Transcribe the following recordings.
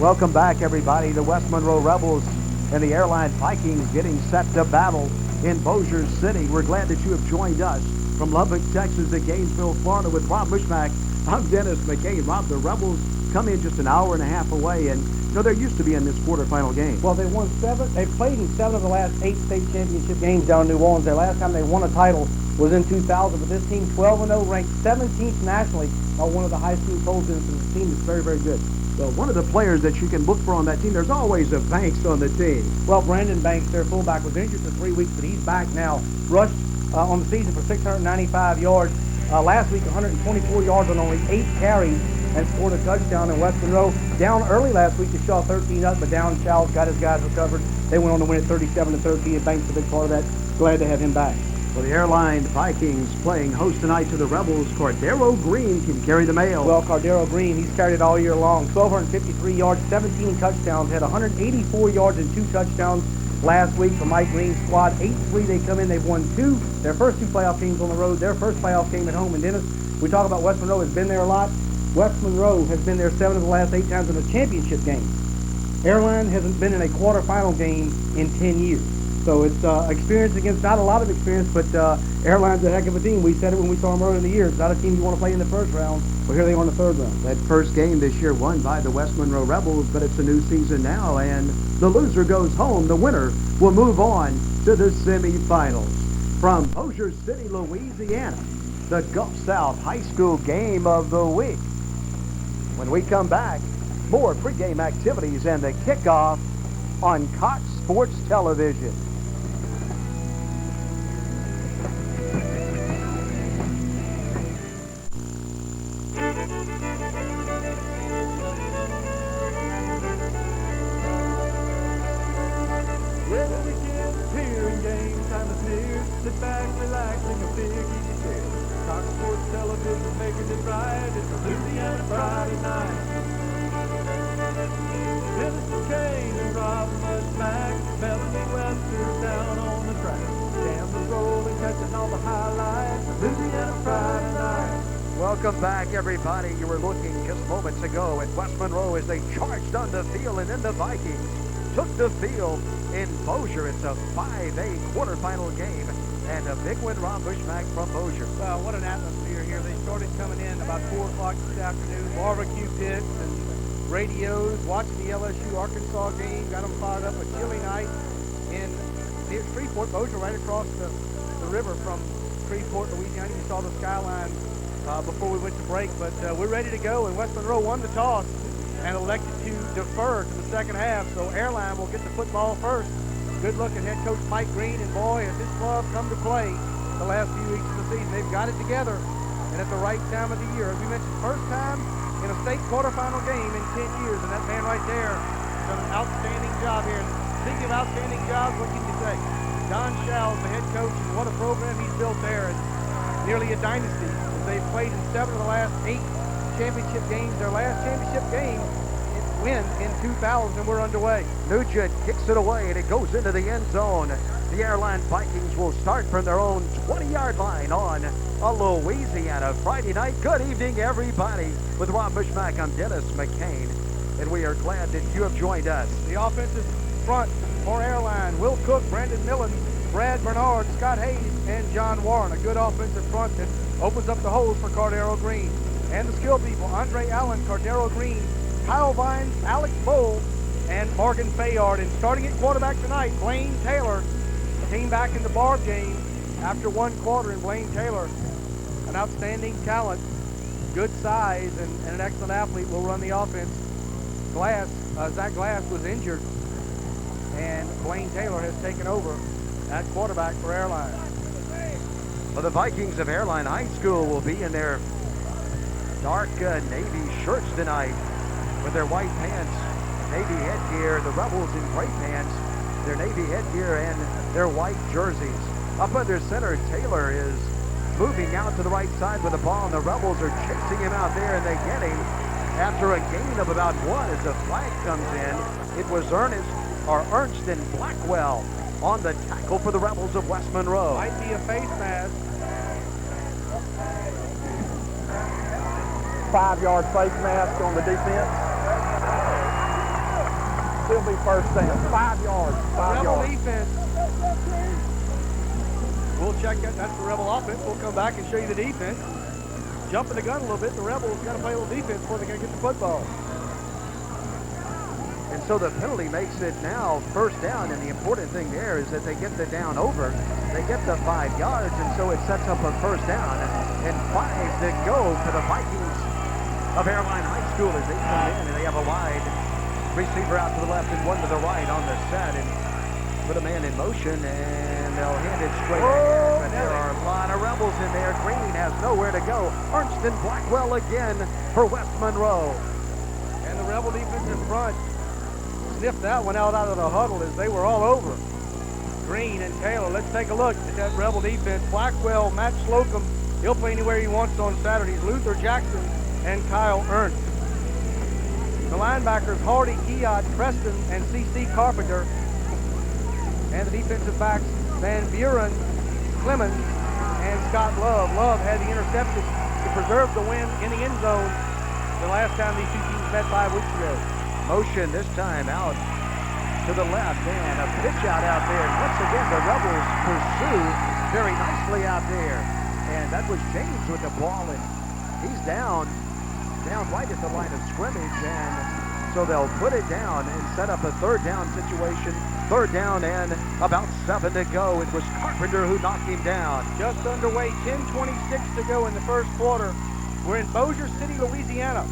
Welcome back, everybody. The West Monroe Rebels and the Airline Vikings getting set to battle in Bossier City. We're glad that you have joined us from Lubbock, Texas to Gainesville, Florida with Rob Bushmack. I'm Dennis McCain. Rob, the Rebels come in just an hour and a half away, and you know they're used to be in this quarterfinal game. Well, they won 7. They've played in 7 of the last 8 state championship games down in New Orleans. Their last time they won a title was in 2000, but this team 12-0, ranked 17th nationally on one of the high school polls, and the team is very, very good. Well, one of the players that you can look for on that team, there's always a Banks on the team. Well, Brandon Banks, their fullback, was injured for 3 weeks, but he's back now. Rushed on the season for 695 yards. Last week, 124 yards on only 8 carries and scored a touchdown. In West Monroe, down early last week to Shaw 13 up, but down Chow's got his guys recovered. They went on to win at 37-13, and Banks a big part of that. Glad to have him back. Well, the Airline Vikings playing host tonight to the Rebels. Cordero Green can carry the mail. Well, Cordero Green, he's carried it all year long. 1,253 yards, 17 touchdowns, had 184 yards and 2 touchdowns last week for Mike Green's squad. 8-3 they come in. They've won their first 2 playoff games on the road, their first playoff game at home. And Dennis, we talk about West Monroe has been there a lot. West Monroe has been there 7 of the last 8 times in a championship game. Airline hasn't been in a quarterfinal game in 10 years. So it's experience against not a lot of experience, but Airline's a heck of a team. We said it when we saw them earlier in the year. It's not a team you want to play in the first round. Well, here they are in the third round. That first game this year won by the West Monroe Rebels, but it's a new season now, and the loser goes home. The winner will move on to the semifinals. From Bossier City, Louisiana, the Gulf South High School Game of the Week. When we come back, more pregame activities and the kickoff on Cox Sports Television. Sit back, relaxing, a big easy chair. Cox Sports Television making it right. It's a Louisiana Friday night. Dennis McCain and Rob Bushmack, Melanie Wester's down on the track. Cameras rolling, catching all the highlights. A Louisiana Friday night. Welcome back, everybody. You were looking just moments ago at West Monroe as they charged on the field, and then the Vikings took the field in Bossier. It's a 5A quarterfinal game. And a big win, Rob Bushmack from Bossier. Well, what an atmosphere here. They started coming in about 4 o'clock this afternoon. Barbecue pits and radios, watching the LSU-Arkansas game. Got them fired up. A chilly night in near Shreveport, Bossier, right across the river from Shreveport, Louisiana. You saw the skyline before we went to break. But we're ready to go, and West Monroe won the toss and elected to defer to the second half. So Airline will get the football first. Good look at head coach Mike Green, and boy, has this club come to play the last few weeks of the season. They've got it together, and at the right time of the year. As we mentioned, first time in a state quarterfinal game in 10 years, and that man right there has done an outstanding job here. And speaking of outstanding jobs, what can you say? Don Schall's the head coach, and what a program he's built there. It's nearly a dynasty. They've played in 7 of the last 8 championship games. Their last championship game win in 2000, and we're underway. Nugent kicks it away, and it goes into the end zone. The Airline Vikings will start from their own 20-yard line on a Louisiana Friday night. Good evening, everybody. With Rob Bushmack, I'm Dennis McCain, and we are glad that you have joined us. The offensive front for Airline: Will Cook, Brandon Millen, Brad Bernard, Scott Hayes, and John Warren. A good offensive front that opens up the holes for Cordero Green. And the skill people: Andre Allen, Cordero Green, Kyle Vines, Alex Bowl, and Morgan Fayard. And starting at quarterback tonight, Blaine Taylor came back in the Barb game after 1 quarter, and Blaine Taylor, an outstanding talent, good size, and an excellent athlete, will run the offense. Zach Glass was injured, and Blaine Taylor has taken over at quarterback for Airline. Well, the Vikings of Airline High School will be in their dark navy shirts tonight with their white pants, navy headgear. The Rebels in gray pants, their navy headgear, and their white jerseys. Up under center, Taylor is moving out to the right side with the ball, and the Rebels are chasing him out there, and they get him after a gain of about 1 as the flag comes in. It was Ernst and Blackwell on the tackle for the Rebels of West Monroe. Might be a face mask. 5-yard face mask on the defense. still be first down. 5 yards. 5 Rebel yards. defense. We'll check that. That's the Rebel offense. We'll come back and show you the defense. Jumping the gun a little bit. The Rebels got to play a little defense before they're going to get the football. And so the penalty makes it now first down, and the important thing there is that they get the down over. They get the 5 yards, and so it sets up a first down. And 5 to go for the Vikings of Airline High School as they come in, and they have a wide receiver out to the left and one to the right on the set, and put a man in motion, and they'll hand it straight ahead. But there are a lot of Rebels in there. Green has nowhere to go. Ernst and Blackwell again for West Monroe. And the Rebel defense in front sniffed that one out of the huddle as they were all over Green and Taylor. Let's take a look at that Rebel defense. Blackwell, Matt Slocum, he'll play anywhere he wants on Saturdays. Luther Jackson and Kyle Ernst. The linebackers, Hardy, Keod, Preston, and C.C. Carpenter. And the defensive backs, Van Buren, Clemens, and Scott Love. Love had the interception to preserve the win in the end zone the last time these two teams met 5 weeks ago. Motion this time out to the left, and a pitch out there. And once again, the Rebels pursue very nicely out there. And that was James with the ball, and he's down right at the line of scrimmage. And so they'll put it down and set up a third down situation. Third down and about 7 to go. It was Carpenter who knocked him down. Just underway, 10:26 to go in the first quarter. We're in Bossier City, Louisiana,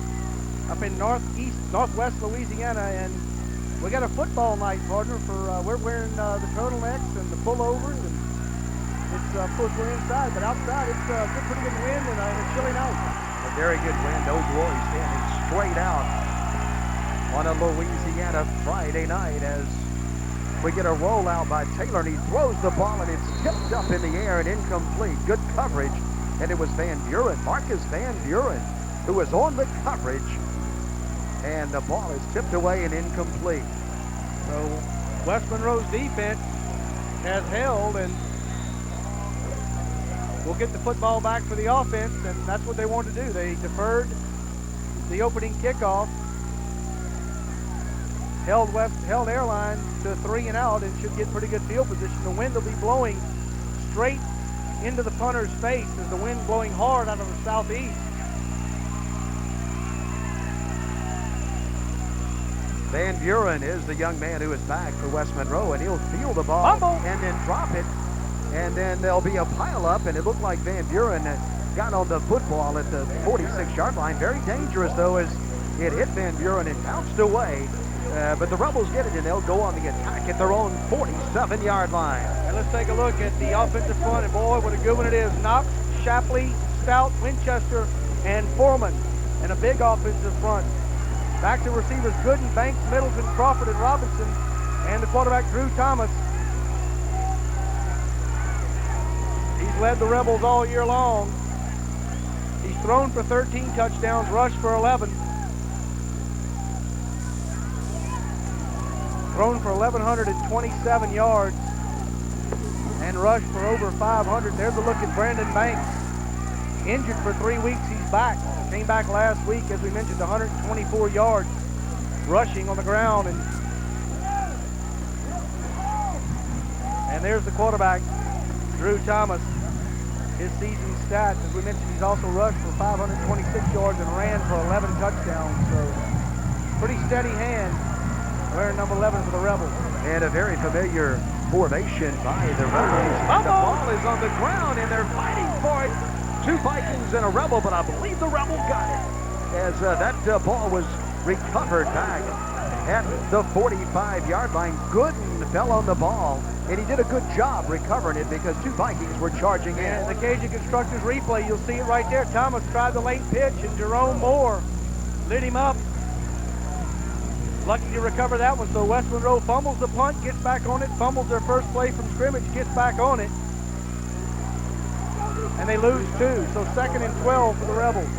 up in northwest Louisiana, and we got a football night, partner. We're wearing the turtlenecks and the pullovers, and it's of course we're inside, but outside it's pretty good wind and a chilly night. A very good wind. Old Glory standing straight out on a Louisiana Friday night as we get a rollout by Taylor, and he throws the ball, and it's tipped up in the air and incomplete. Good coverage, and it was Van Buren, Marcus Van Buren, who was on the coverage, and the ball is tipped away and incomplete. So West Monroe's defense has held, and we'll get the football back for the offense, and that's what they wanted to do. They deferred the opening kickoff, held Airline to 3 and out, and should get pretty good field position. The wind will be blowing straight into the punter's face as the wind blowing hard out of the southeast. Van Buren is the young man who is back for West Monroe, and he'll field the ball and then drop it, and then there'll be a pileup, and it looked like Van Buren got on the football at the 46-yard line. Very dangerous, though, as it hit Van Buren and bounced away. But the Rebels get it, and they'll go on the attack at their own 47-yard line. And let's take a look at the offensive front, and boy, what a good one it is. Knox, Shapley, Stout, Winchester, and Foreman, and a big offensive front. Back to receivers, Gooden, Banks, Middleton, Crawford, and Robinson, and the quarterback, Drew Thomas. He's led the Rebels all year long. He's thrown for 13 touchdowns, rushed for 11. Thrown for 1,127 yards and rushed for over 500. There's a look at Brandon Banks. Injured for 3 weeks, he's back. Came back last week, as we mentioned, 124 yards rushing on the ground. And there's the quarterback, Drew Thomas. His season stats, as we mentioned, he's also rushed for 526 yards and ran for 11 touchdowns. So pretty steady hand, wearing number 11 for the Rebels. And a very familiar formation by the Rebels. The ball is on the ground, and they're fighting for it. 2 Vikings and a Rebel, but I believe the Rebel got it as that ball was recovered back at the 45-yard line. Gooden fell on the ball, and he did a good job recovering it because 2 Vikings were charging in. And the Cajun Constructors replay, you'll see it right there. Thomas tried the late pitch, and Jerome Moore lit him up. Lucky to recover that one. So West Monroe fumbles the punt, gets back on it, fumbles their first play from scrimmage, gets back on it, and they lose 2. So 2nd and 12 for the Rebels.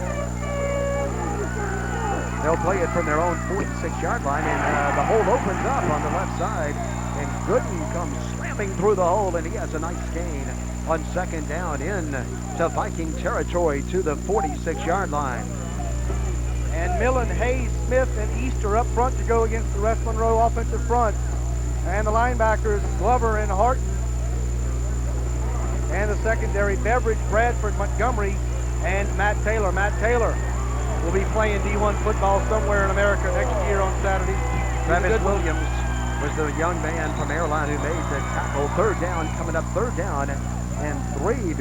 They'll play it from their own 46-yard line, and the hole opens up on the left side, and Gooden comes slamming through the hole, and he has a nice gain on 2nd down in to Viking territory to the 46-yard line. And Millen, Hayes, Smith, and Easter up front to go against the West Monroe offensive front. And the linebackers, Glover and Harton. And the secondary, Beveridge, Bradford, Montgomery, and Matt Taylor. Matt Taylor will be playing D1 football somewhere in America next year on Saturday. Travis Williams was the young man from Airline who made the tackle. Third down, coming up third down and 3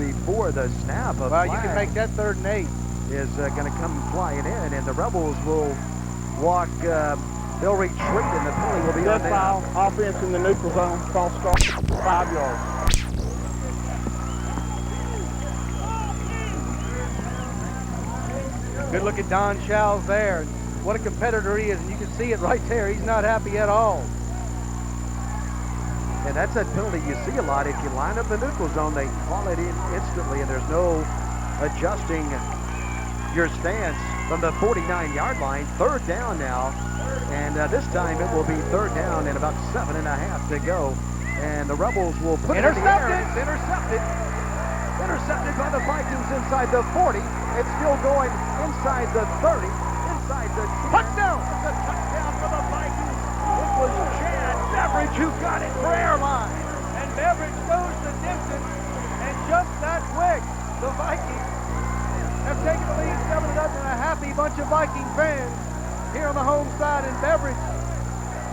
before the snap of Well, you can make that 3rd and 8. Is going to come flying in, and the Rebels will walk. They'll retreat, and the penalty will be on them. Foul, offense in the neutral zone, false start, 5 yards. Good look at Don Schow's there. What a competitor he is, and you can see it right there. He's not happy at all. And that's a penalty you see a lot. If you line up the neutral zone, they call it in instantly, and there's no adjusting your stance from the 49-yard line. Third down now, and this time it will be third down and about 7.5 to go. And the Rebels will put it in the air. It's intercepted. Intercepted by the Vikings inside the 40. It's still going inside the 30, inside the 10. Touchdown! It's a touchdown for the Vikings. It was Chad Beveridge who got it for Airline. And Beveridge goes the distance, and just that quick, the Vikings have taken the lead 7-0, and a happy bunch of Viking fans here on the home side. And Beveridge,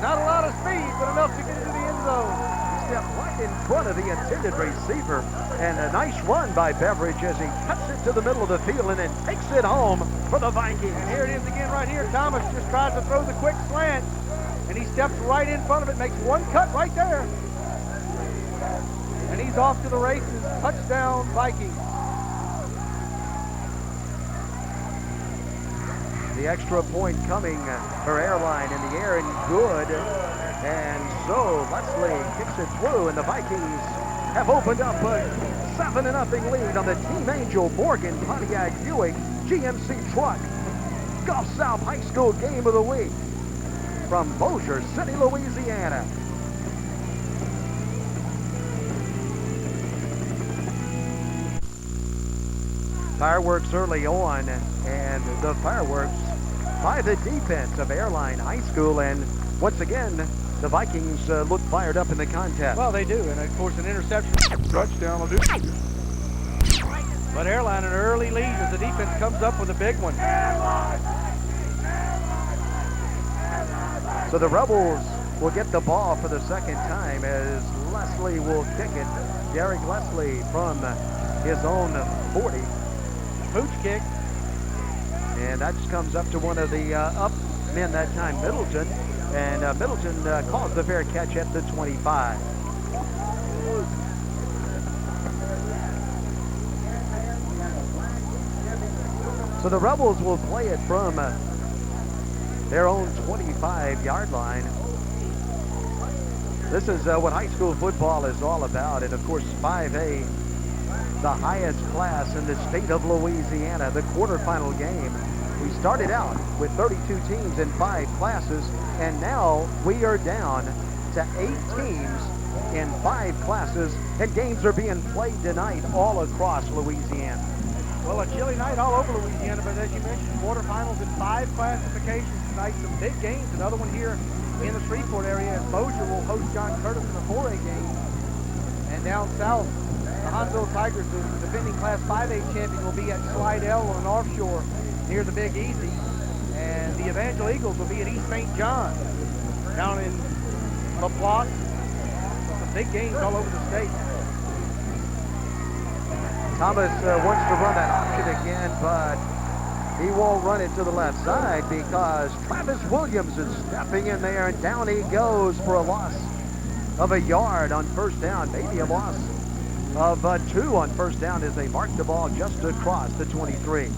not a lot of speed, but enough to get into the end zone. Stepped right in front of the intended receiver, and a nice run by Beveridge as he cuts it to the middle of the field and then takes it home for the Vikings. And here it is again right here. Thomas just tries to throw the quick slant, and he steps right in front of it, makes one cut right there. And he's off to the races. Touchdown, Vikings. The extra point coming for Airline in the air and good. And so Leslie kicks it through, and the Vikings have opened up a 7-0 lead on the Team Angel Morgan Pontiac Buick GMC truck. Gulf South High School Game of the Week from Bossier City, Louisiana. Fireworks early on, and the fireworks by the defense of Airline High School, and once again, the Vikings look fired up in the contest. Well, they do, and of course an interception. Touchdown will do. But Airline an early lead as the defense comes up with a big one. So the Rebels will get the ball for the second time as Leslie will kick it. Derek Leslie from his own 40. Pooch kick. And that just comes up to one of the up men that time, Middleton. And Middleton calls the fair catch at the 25. So the Rebels will play it from their own 25-yard line. This is what high school football is all about. And of course, 5A, the highest class in the state of Louisiana, the quarterfinal game. We started out with 32 teams in 5 classes, and now we are down to 8 teams in 5 classes, and games are being played tonight all across Louisiana. Well, a chilly night all over Louisiana, but as you mentioned, quarterfinals in 5 classifications tonight. Some big games. Another one here in the Shreveport area as Bossier will host John Curtis in a 4A game. And down south, the Huntsville Tigers, the defending Class 5A champion, will be at Slidell on North Shore near the Big Easy. And the Evangel Eagles will be at East St. John down in La Platte. Some big games all over the state. Thomas wants to run that option again, but he won't run it to the left side because Travis Williams is stepping in there, and down he goes for a loss of a yard on first down, maybe a loss of 2 on first down as they mark the ball just across the 23.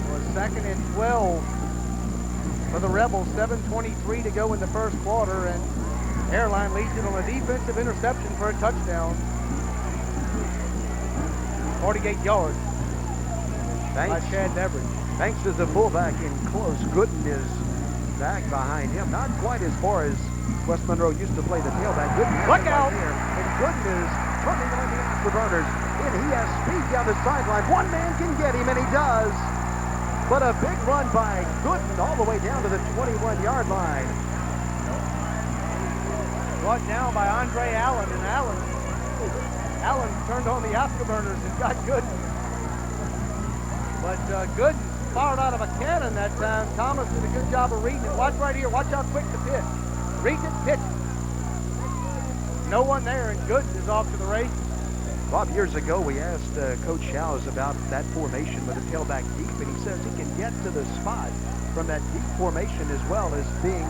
Well, 2nd and 12 for the Rebels. 7:23 to go in the first quarter, and Airline leads it on a defensive interception for a touchdown. 48 yards by Chad Beveridge. Thanks to the fullback in close. Gooden is back behind him. Not quite as far as West Monroe used to play the tailback. Gooden Look out! here. And Gooden is running on the afterburners, and he has speed down the sideline. One man can get him, and he does. But a big run by Gooden all the way down to the 21-yard line. Brought down by Andre Allen, and Allen turned on the afterburners and got Gooden. But Gooden fired out of a cannon that time. Thomas did a good job of reading it. Watch right here. Watch how quick the pitch. Read it, pitch. No one there, and Gooden is off to the races. Bob, years ago, we asked Coach Showers about that formation with a tailback deep, and he says he can get to the spot from that deep formation as well as being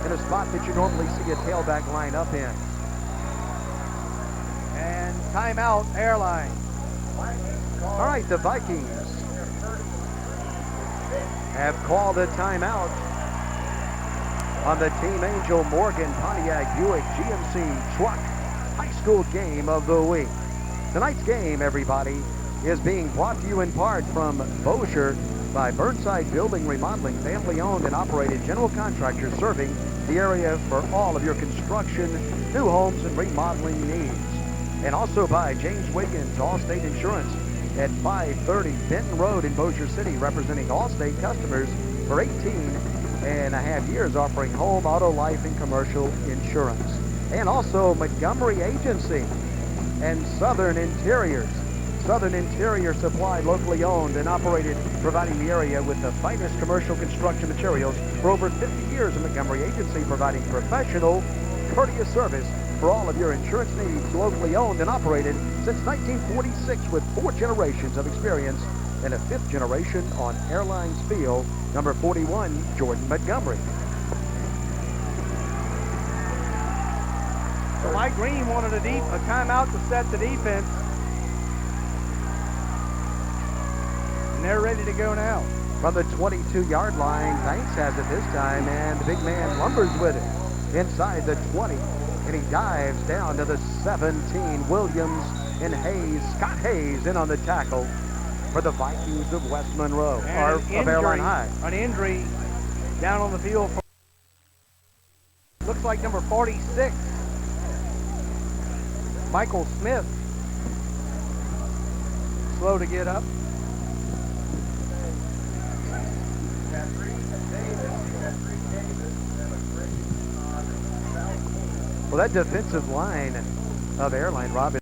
in a spot that you normally see a tailback line up in. And timeout, Airline. All right, the Vikings have called a timeout on the Team Angel Morgan Pontiac Buick GMC Truck High School Game of the Week. Tonight's game, everybody, is being brought to you in part from Bossier by Burnside Building Remodeling, family-owned and operated general contractors serving the area for all of your construction, new homes, and remodeling needs. And also by James Wiggins, Allstate Insurance, at 530 Benton Road in Bossier City, representing Allstate customers for 18.5 years, offering home, auto, life, and commercial insurance. And also Montgomery Agency and Southern Interiors. Southern Interior Supply, locally owned and operated, providing the area with the finest commercial construction materials for over 50 years. Montgomery Agency providing professional, courteous service for all of your insurance needs, locally owned and operated since 1946 with 4 generations of experience and a 5th generation on Airline's field, number 41, Jordan Montgomery. So Mike Green wanted a timeout to set the defense. And they're ready to go now. From the 22-yard line, Banks has it this time, and the big man lumbers with it inside the 20. And he dives down to the 17. Williams and Hayes, Scott Hayes in on the tackle for the Vikings of West Monroe, or of Airline High. An injury down on the field for, looks like number 46, Michael Smith. Slow to get up. Well, that defensive line of Airline, Robin,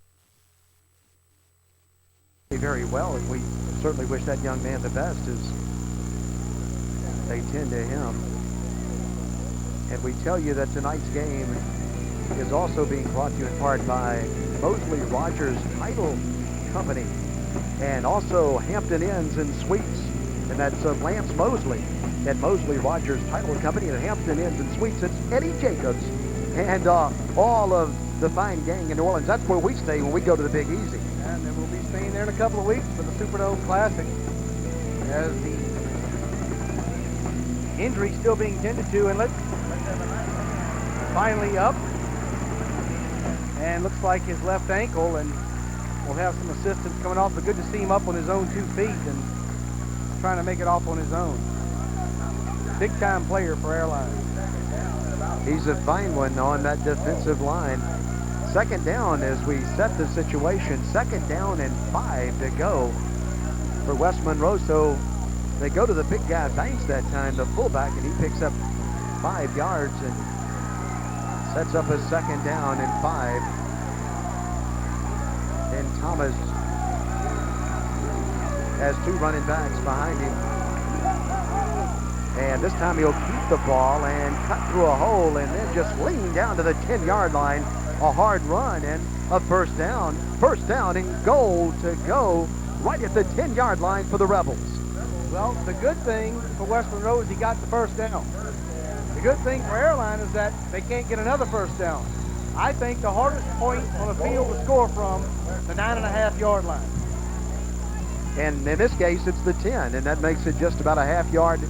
very well, and we certainly wish that young man the best as they tend to him. And we tell you that tonight's game is also being brought to you in part by Mosley Rogers Title Company and also Hampton Inns and Suites. And that's Lance Mosley at Mosley Rogers Title Company and Hampton Inns and Suites. It's Eddie Jacobs and all of the fine gang in New Orleans. That's where we stay when we go to the Big Easy. And then we'll be staying there in a couple of weeks for the Superdome Classic, as the injury still being tended to. And let's finally up, and looks like his left ankle, and we'll have some assistance coming off, but good to see him up on his own 2 feet and trying to make it off on his own. Big time player for Airline. He's a fine one on that defensive line. Second down as we set the situation. 2nd down and 5 to go for West Monroe. So they go to the big guy Banks that time, the fullback, and he picks up 5 yards and sets up a 2nd down and 5. And Thomas has 2 running backs behind him. And this time he'll keep the ball and cut through a hole and then just lean down to the 10-yard line. A hard run and a first down. First down and goal to go right at the 10-yard line for the Rebels. Well, the good thing for West Monroe is he got the first down. The good thing for Airline is that they can't get another first down. I think the hardest point on the field to score from, the 9.5-yard line. And in this case, it's the 10, and that makes it just about a half-yard.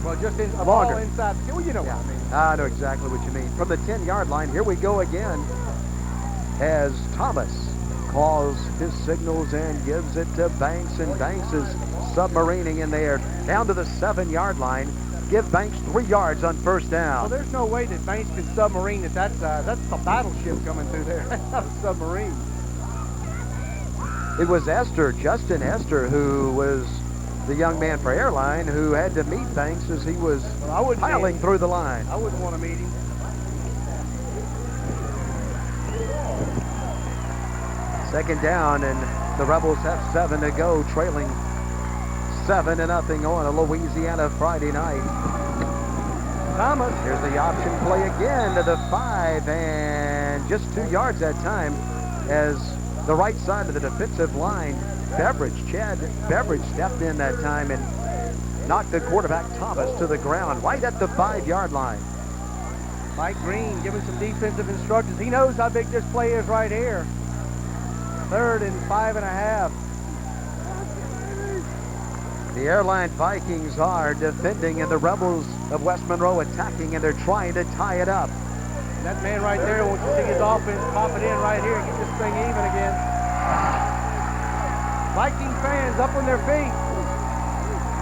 Well, just a longer. ball inside. Well, you know Yeah. what I mean. I know exactly what you mean. From the 10-yard line, here we go again as Thomas calls his signals and gives it to Banks, and Banks is submarining in there down to the 7-yard line. Give Banks 3 yards on first down. Well, there's no way that Banks can submarine at that size. That's a battleship coming through there. That's not a submarine. It was Justin Esther, who was the young man for Airline, who had to meet Banks as he was piling through the line. I wouldn't want to meet him. Second down, and the Rebels have 7 to go, trailing 7-0 on a Louisiana Friday night. Thomas. Here's the option play again to the 5, and just 2 yards that time as the right side of the defensive line, Chad Beveridge stepped in that time and knocked the quarterback Thomas to the ground right at the 5-yard line. Mike Green giving some defensive instructions. He knows how big this play is right here. 3rd and 5.5. The Airline Vikings are defending, and the Rebels of West Monroe attacking, and they're trying to tie it up. That man right there wants to see his offense pop it in right here and get this thing even again. Viking fans up on their feet.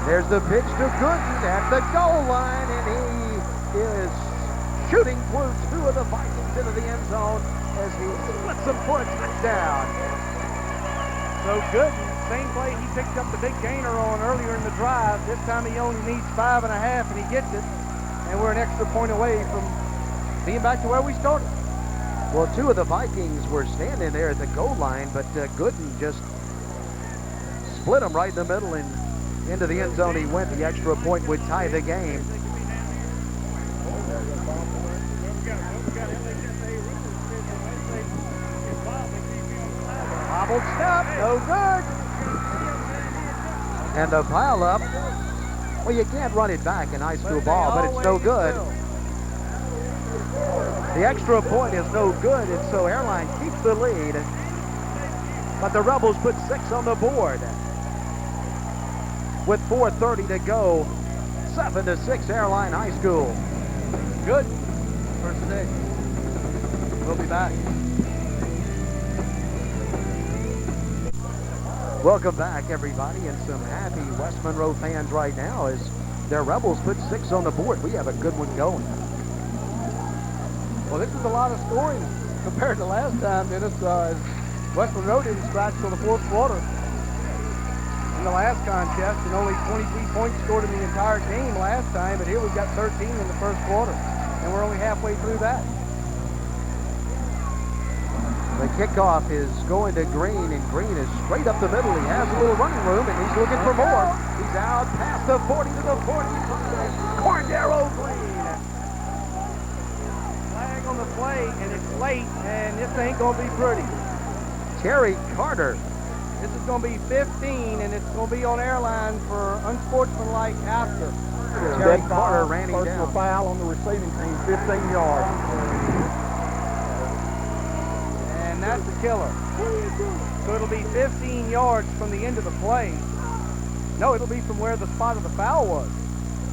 There's the pitch to Gooden at the goal line, and he is shooting through 2 of the Vikings into the end zone as he splits them for a touchdown. So Gooden, same play he picked up the big gainer on earlier in the drive. This time he only needs 5.5, and he gets it. And we're an extra point away from being back to where we started. Well, 2 of the Vikings were standing there at the goal line, but Gooden just split them right in the middle and into the end zone. He went. The extra point would tie the game. Bobbled snap, no good. And the pile up. Well, you can't run it back in high school ball, but it's no good. The extra point is no good, and so Airline keeps the lead. But the Rebels put 6 on the board. With 4:30 to go, 7-6 Airline High School. Good. First and 6. We'll be back. Welcome back, everybody, and some happy West Monroe fans right now as their Rebels put 6 on the board. We have a good one going. Well, this is a lot of scoring compared to last time, Dennis. West Monroe didn't scratch till the 4th quarter in the last contest, and only 23 points scored in the entire game last time, but here we've got 13 in the 1st quarter, and we're only halfway through that. The kickoff is going to Green, and Green is straight up the middle. He has a little running room, and he's looking for more. He's out past the 40 to the 45. Cordero Green. Flag on the play, and it's late, and this ain't going to be pretty. Terry Carter. This is going to be 15, and it's going to be on Airline for unsportsmanlike after. Terry Carter ran him Personal down. foul on the receiving team, 15 yards. And that's the killer. So it'll be 15 yards from the end of the play. No, it'll be from where the spot of the foul was.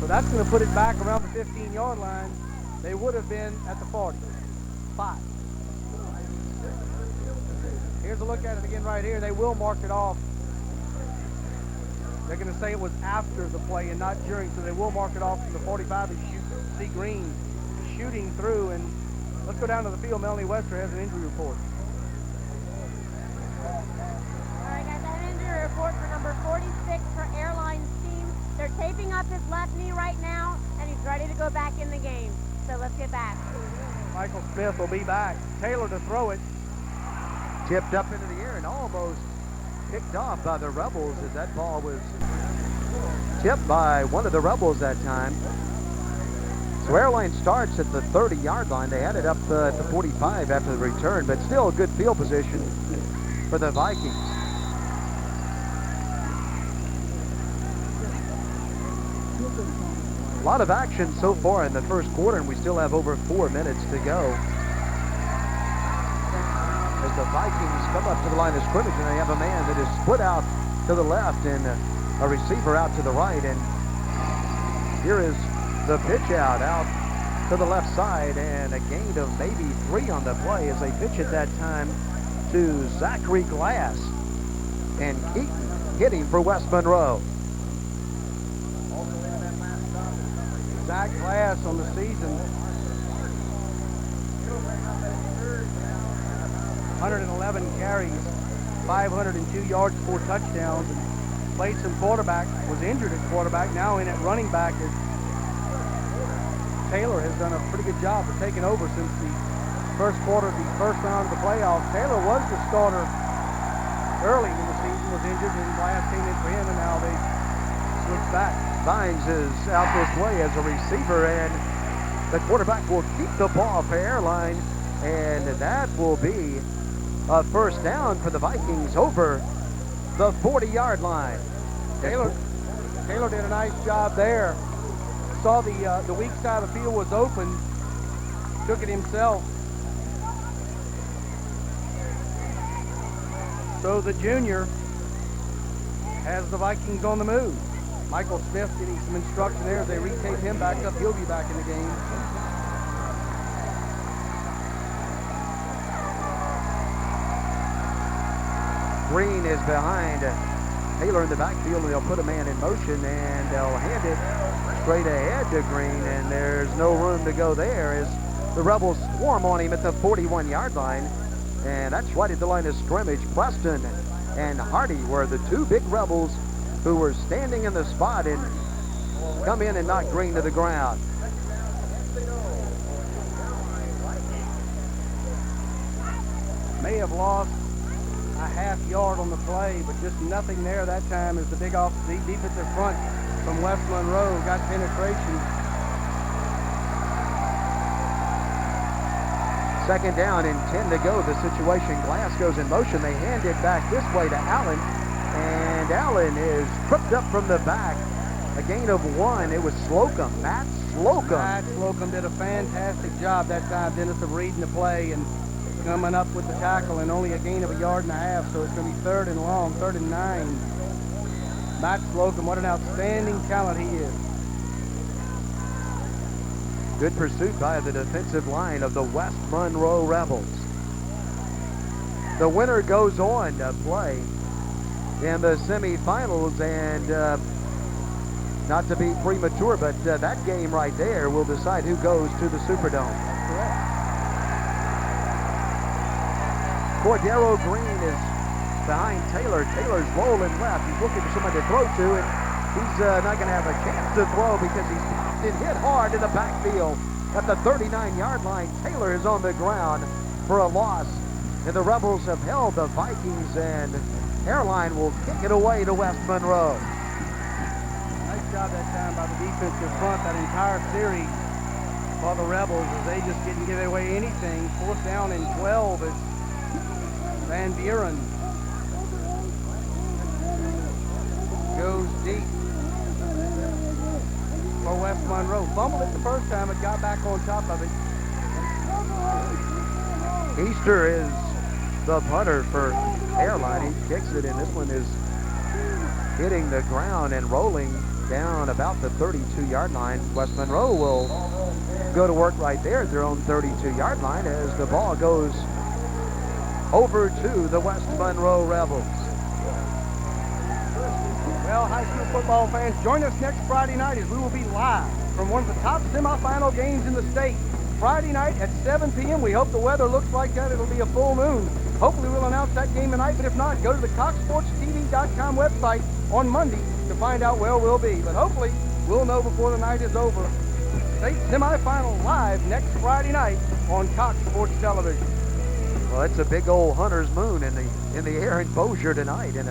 So that's going to put it back around the 15-yard line. They would have been at the 40. 5. Here's a look at it again right here. They will mark it off. They're going to say it was after the play and not during, so they will mark it off from the 45 and see Green shooting through. And let's go down to the field. Melanie Wester has an injury report. All right, guys, I have an injury report for number 46 for Airline's team. They're taping up his left knee right now, and he's ready to go back in the game. So let's get back. Michael Smith will be back. Taylor to throw it. Tipped up into the air and almost picked off by the Rebels as that ball was tipped by one of the Rebels that time. So Airline starts at the 30-yard line. They had it up at the 45 after the return, but still a good field position for the Vikings. A lot of action so far in the 1st quarter, and we still have over 4 minutes to go. As the Vikings come up to the line of scrimmage, and they have a man that is split out to the left and a receiver out to the right. And here is the pitch out to the left side, and a gain of maybe 3 on the play as they pitch at that time to Zachary Glass. And Keaton hitting for West Monroe. Zach Glass on the season. 111 carries, 502 yards, 4 touchdowns, and played some quarterback, was injured at quarterback, now in at running back. Taylor has done a pretty good job of taking over since the first quarter of the first round of the playoffs. Taylor was the starter early in the season, was injured, and Glass came in for him, and now they switched back. Vines is out this way as a receiver, and the quarterback will keep the ball for Airline, and that will be a first down for the Vikings over the 40-yard line. Taylor did a nice job there. Saw the weak side of the field was open, took it himself. So the junior has the Vikings on the move. Michael Smith getting some instruction there as they retape him back up. He'll be back in the game. Green is behind Taylor in the backfield, and they'll put a man in motion, and they'll hand it straight ahead to Green, and there's no room to go there as the Rebels swarm on him at the 41-yard line, and that's right at the line of scrimmage. Preston and Hardy were the two big Rebels who were standing in the spot and come in and knock Green to the ground. May have lost a half yard on the play, but just nothing there that time as the big defensive front from West Monroe got penetration. Second down and 10 to go. The situation, Glass goes in motion. They hand it back this way to Allen, and Allen is tripped up from the back. A gain of 1. It was Slocum, Matt Slocum. Matt Slocum did a fantastic job that time, Dennis, of reading the play and coming up with the tackle, and only a gain of 1.5 yards, so it's going to be 3rd and long, 3rd and 9. Matt Slocum, what an outstanding talent he is. Good pursuit by the defensive line of the West Monroe Rebels. The winner goes on to play in the semifinals, and not to be premature, but that game right there will decide who goes to the Superdome. Correct. Cordero Green is behind Taylor. Taylor's rolling left. He's looking for somebody to throw to, and he's not going to have a chance to throw because he's popped and hit hard in the backfield at the 39-yard line. Taylor is on the ground for a loss, and the Rebels have held the Vikings, and Airline will kick it away to West Monroe. Nice job that time by the defensive front, that entire series for the Rebels, as they just didn't give away anything. 4th down and 12 as Van Buren goes deep for West Monroe. Fumbled it the first time, but got back on top of it. Easter is the punter for Airline. He kicks it, and this one is hitting the ground and rolling down about the 32-yard line. West Monroe will go to work right there at their own 32-yard line as the ball goes over to the West Monroe Rebels. Well, high school football fans, join us next Friday night as we will be live from one of the top semifinal games in the state. Friday night at 7 p.m. We hope the weather looks like that. It'll be a full moon. Hopefully we'll announce that game tonight, but if not, go to the CoxSportsTV.com website on Monday to find out where we'll be. But hopefully we'll know before the night is over. State semifinal live next Friday night on Cox Sports Television. Well, it's a big old hunter's moon in the air in Bossier tonight, and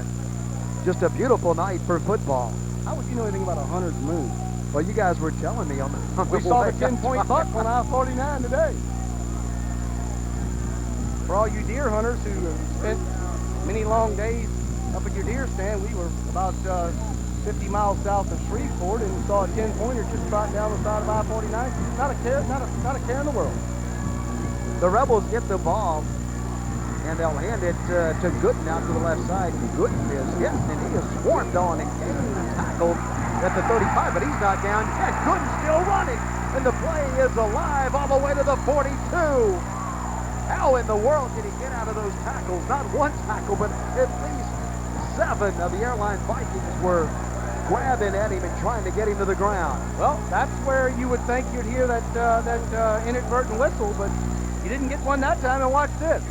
just a beautiful night for football. How would you know anything about a hunter's moon? Well, you guys were telling me on the We saw the 10-point buck on I-49 today. For all you deer hunters who spent many long days up at your deer stand, we were about 50 miles south of Shreveport and saw a 10-pointer just trotting down the side of I-49. Not a care in the world. The Rebels get the ball, and they'll hand it to Gooden out to the left side. Gooden is hit, and he is swarmed on and tackled at the 35, but he's not down yet. Gooden's still running, and the play is alive all the way to the 42. How in the world did he get out of those tackles? Not one tackle, but at least 7 of the Airline Vikings were grabbing at him and trying to get him to the ground. Well, that's where you would think you'd hear that inadvertent whistle, but you didn't get one that time, and watch this.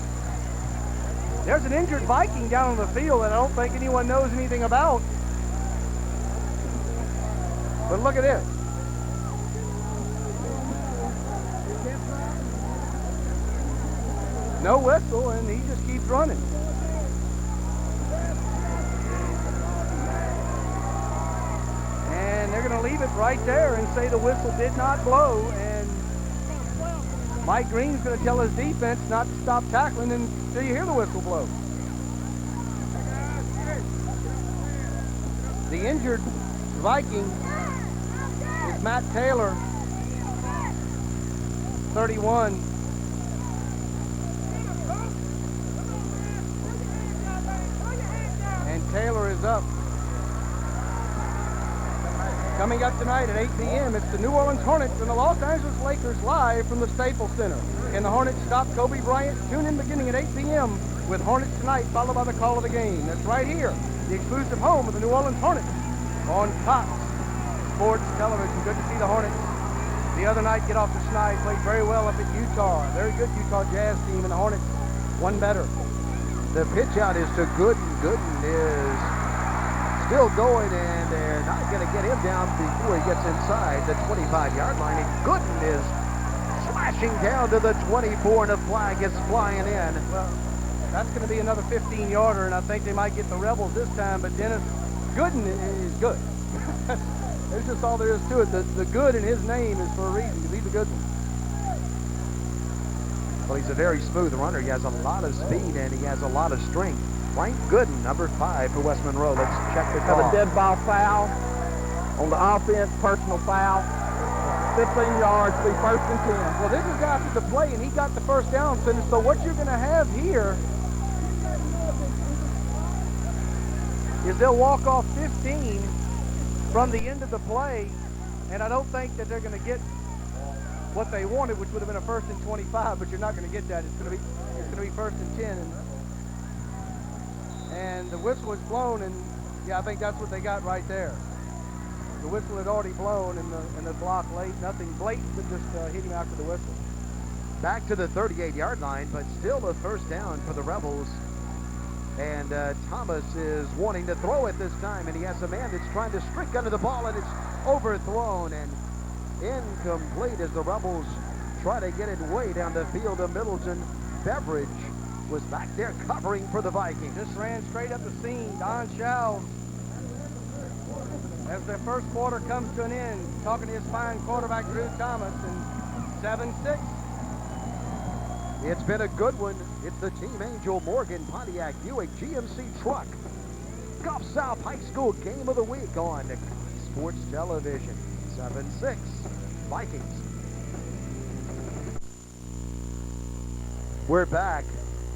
There's an injured Viking down on the field that I don't think anyone knows anything about. But look at this. No whistle, and he just keeps running. And they're going to leave it right there and say the whistle did not blow. And Mike Green's going to tell his defense not to stop tackling until you hear the whistle blow. The injured Viking is Matt Taylor, 31. And Taylor is up. Coming up tonight at 8 p.m., it's the New Orleans Hornets and the Los Angeles Lakers live from the Staples Center. Can the Hornets stop Kobe Bryant? Tune in beginning at 8 p.m. with Hornets Tonight, followed by the call of the game. That's right here, the exclusive home of the New Orleans Hornets on Cox Sports Television. Good to see the Hornets the other night get off the schneid, played very well up at Utah. Very good Utah Jazz team, and the Hornets won better. The pitch out is to Gooden. Gooden is still going, and they're not going to get him down before he gets inside the 25-yard line. And Gooden is slashing down to the 24, and the flag is flying in. Well, that's going to be another 15-yarder, and I think they might get the Rebels this time. But Dennis, Gooden is good. That's just all there is to it. The good in his name is for a reason, because he's a good one. Well, he's a very smooth runner. He has a lot of speed, and he has a lot of strength. Frank Gooden, number 5 for West Monroe. Let's check the call. Have a dead ball foul on the offense, personal foul. 15 yards, be first and 10. Well, this is after the play, and he got the first down. So what you're going to have here is they'll walk off 15 from the end of the play, and I don't think that they're going to get what they wanted, which would have been a first and 25, but you're not going to get that. It's going to be first and 10, and the whistle is blown, and yeah, I think that's what they got right there. The whistle had already blown, and the block late, nothing blatant, but just hit him after the whistle. Back to the 38-yard line, but still a first down for the Rebels. And Thomas is wanting to throw it this time, and he has a man that's trying to streak under the ball, and it's overthrown and incomplete as the Rebels try to get it way down the field of Middleton. Beveridge was back there covering for the Vikings. Just ran straight up the seam. Don Shells, as the first quarter comes to an end, talking to his fine quarterback, Drew Thomas, and 7-6. It's been a good one. It's the Team Angel Morgan Pontiac Buick GMC truck Gulf South High School Game of the Week on Sports Television. 7-6 Vikings. We're back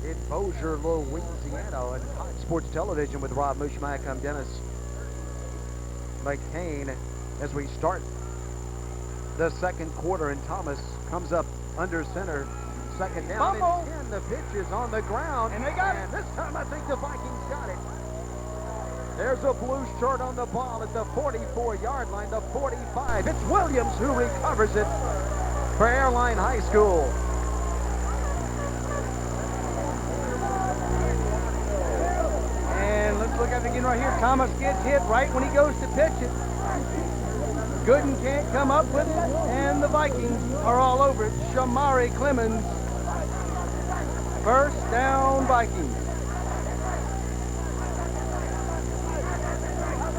in Bossier, Louisiana on Fox Sports Television with Rob Mushmak. I'm Dennis McCain as we start the second quarter, and Thomas comes up under center. Second down and 10. The pitch is on the ground, and they got it. And this time I think the Vikings got it. There's a blue shirt on the ball at the 44-yard line, the 45. It's Williams who recovers it for Airline High School. And let's look at it again right here. Thomas gets hit right when he goes to pitch it. Gooden can't come up with it, and the Vikings are all over it. Shamari Clemens, first down Vikings.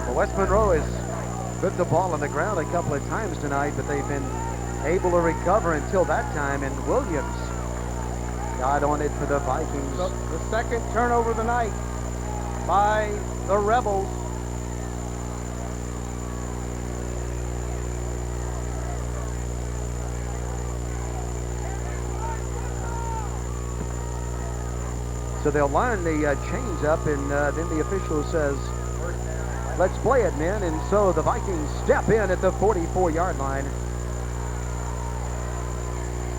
Well, West Monroe has put the ball on the ground a couple of times tonight, but they've been able to recover until that time, and Williams got on it for the Vikings. So the second turnover of the night by the Rebels. So they'll line the chains up, and then the official says, let's play it, men. And so the Vikings step in at the 44-yard line.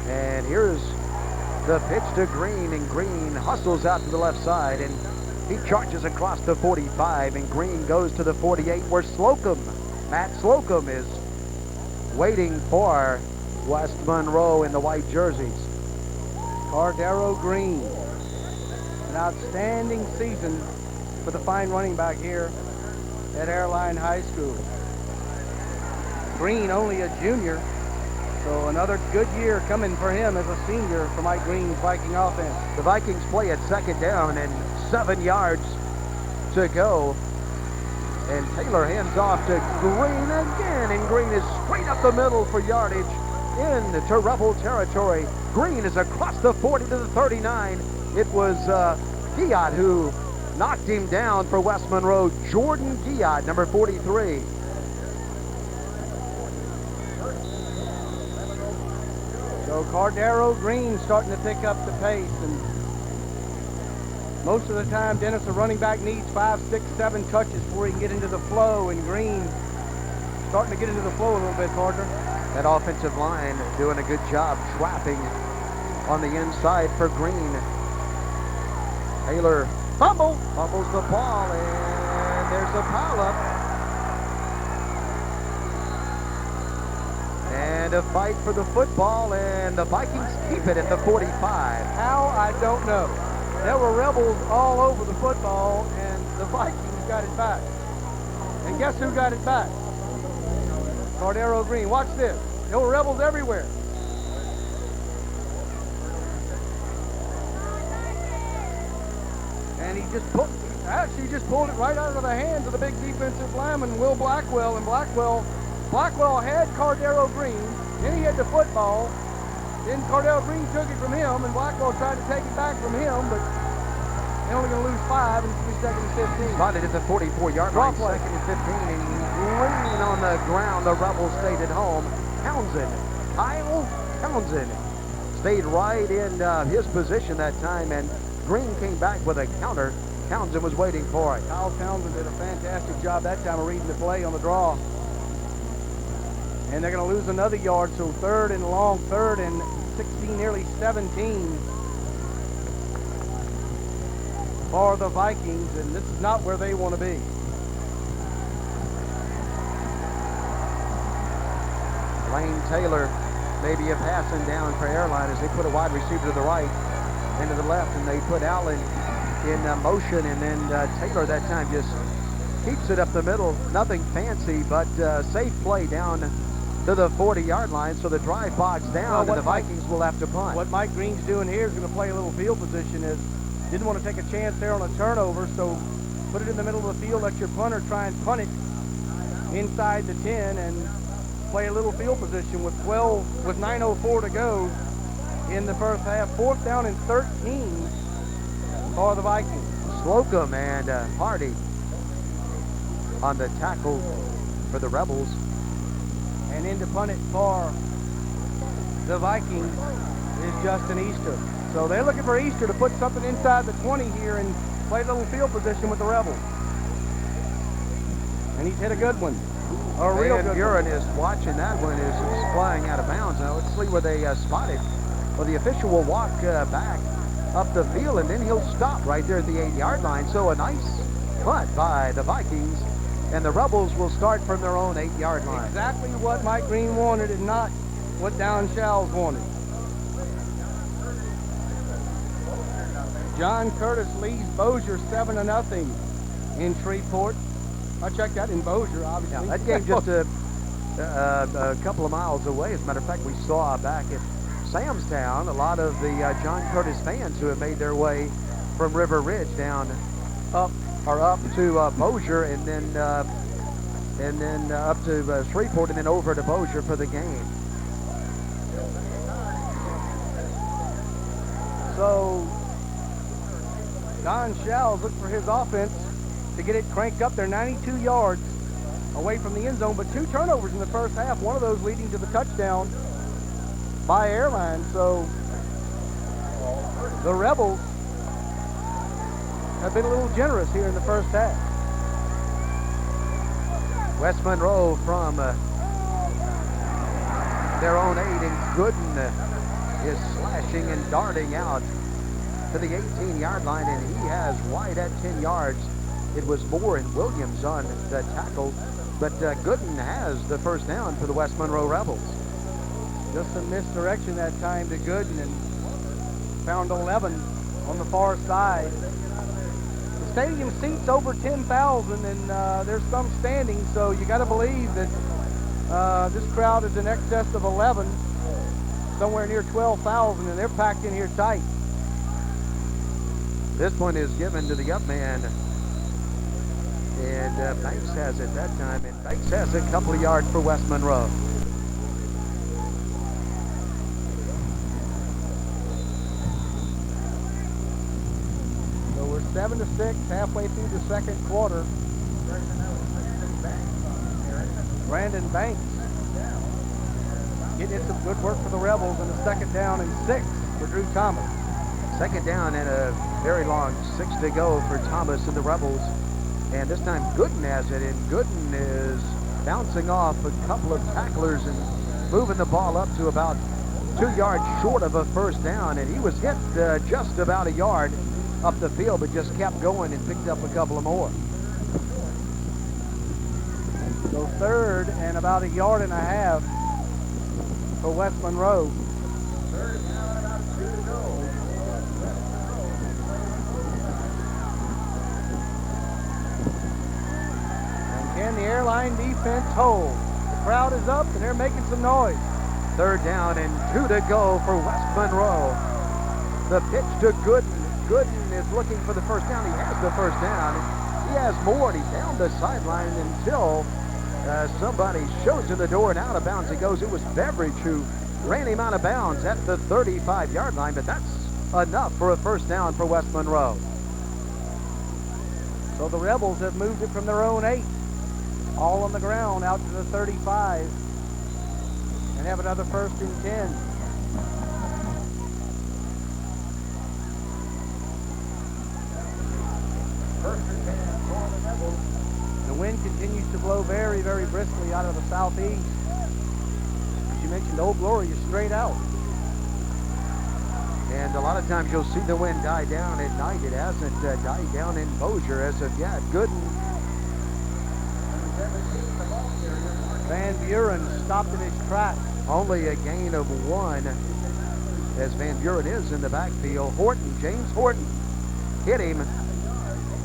And here's the pitch to Green, and Green hustles out to the left side, and he charges across the 45, and Green goes to the 48, where Slocum, Matt Slocum, is waiting for West Monroe in the white jerseys. Cardero Green. An outstanding season for the fine running back here at Airline High School. Green only a junior, so another good year coming for him as a senior for Mike Green's Viking offense. The Vikings play at second down and 7 yards to go. And Taylor hands off to Green again, and Green is straight up the middle for yardage into Rebel territory. Green is across the 40 to the 39. It was Giat who knocked him down for West Monroe. Jordan Giat, number 43. So Cordero Green starting to pick up the pace, and most of the time, Dennis, a running back needs 5, 6, 7 touches before he can get into the flow, and Green starting to get into the flow a little bit, partner. That offensive line doing a good job trapping on the inside for Green. Taylor fumbles the ball, and there's a pileup. And a fight for the football, and the Vikings keep it at the 45. How, I don't know. There were Rebels all over the football, and the Vikings got it back. And guess who got it back? Cordero Green. Watch this. There were Rebels everywhere. And he just pulled it right out of the hands of the big defensive lineman, Will Blackwell. And Blackwell had Cordero Green. Then he had the football. Then Cordero Green took it from him, and Blackwell tried to take it back from him, but they're only going to lose 5, and it's going to be second and 15. Spotted at the 44-yard line, second and 15, and Green on the ground. The Rebels stayed at home. Kyle Townsend stayed right in his position that time, and Green came back with a counter. Townsend was waiting for it. Kyle Townsend did a fantastic job that time of reading the play on the draw. And they're going to lose another yard, so third and 16, nearly 17 for the Vikings, and this is not where they want to be. Lane Taylor maybe a passing down for Airline as they put a wide receiver to the right and to the left, and they put Allen in motion, and then Taylor that time just keeps it up the middle. Nothing fancy, but safe play down to the 40-yard line, so the drive bogs down, and the Vikings will have to punt. What Mike Green's doing here is going to play a little field position. Didn't want to take a chance there on a turnover, so put it in the middle of the field, let your punter try and punt it inside the 10, and play a little field position with 9:04 to go in the first half. 4th down and 13 for the Vikings. Slocum and Hardy on the tackle for the Rebels. And in to punt it for the Vikings is Justin Easter. So they're looking for Easter to put something inside the 20 here and play a little field position with the Rebels. And he's hit a good one. A real good Buren one. is watching that one, is flying out of bounds. Now let's see where they spot it. Well, the official will walk back up the field, and then he'll stop right there at the 8-yard line. So a nice punt by the Vikings, and the Rebels will start from their own 8-yard line. Exactly what Mike Green wanted and not what Don Schals wanted. John Curtis leads Bossier 7-0 in Shreveport. I checked that in Bossier, obviously. Now, that game just a couple of miles away. As a matter of fact, we saw back at Samstown a lot of the John Curtis fans who have made their way from River Ridge down up to Bossier, and then up to Shreveport, and then over to Bossier for the game. So Don Schals looked for his offense to get it cranked up there, 92 yards away from the end zone, but 2 turnovers in the first half, one of those leading to the touchdown by Airline. So the Rebels have been a little generous here in the first half. West Monroe from their own 8, and Gooden is slashing and darting out to the 18-yard line, and he has right at 10 yards. It was Moore and Williams on the tackle, but Gooden has the first down for the West Monroe Rebels. Just a misdirection that time to Gooden, and found 11 on the far side. The stadium seats over 10,000, and there's some standing, so you got to believe that this crowd is in excess of 11, somewhere near 12,000, and they're packed in here tight. This one is given to the up man. And Banks has it that time, and Banks has a couple of yards for West Monroe. So we're 7-6, halfway through the second quarter. Brandon Banks getting in some good work for the Rebels, and a second down and 6 for Drew Thomas. Second down and a very long 6 to go for Thomas and the Rebels. And this time Gooden has it, and Gooden is bouncing off a couple of tacklers and moving the ball up to about 2 yards short of a first down. And he was hit just about a yard up the field, but just kept going and picked up a couple of more. So third and about a yard and a half for West Monroe. Third down, about 2 to go. Can the Airline defense hold? The crowd is up and they're making some noise. Third down and 2 to go for West Monroe. The pitch to Gooden. Gooden is looking for the first down. He has the first down. He has more, and he's down the sideline until somebody shows him the door, and out of bounds he goes. It was Beveridge who ran him out of bounds at the 35-yard line, but that's enough for a first down for West Monroe. So the Rebels have moved it from their own 8, all on the ground, out to the 35, and have another first and 10. First and 10 for the Rebels. The wind continues to blow very, very briskly out of the southeast. As you mentioned, Old Glory is straight out. And a lot of times you'll see the wind die down at night. It hasn't died down in Bossier as of yet. Gooden. Van Buren stopped in his tracks. Only a gain of 1 as Van Buren is in the backfield. Horton, James Horton, hit him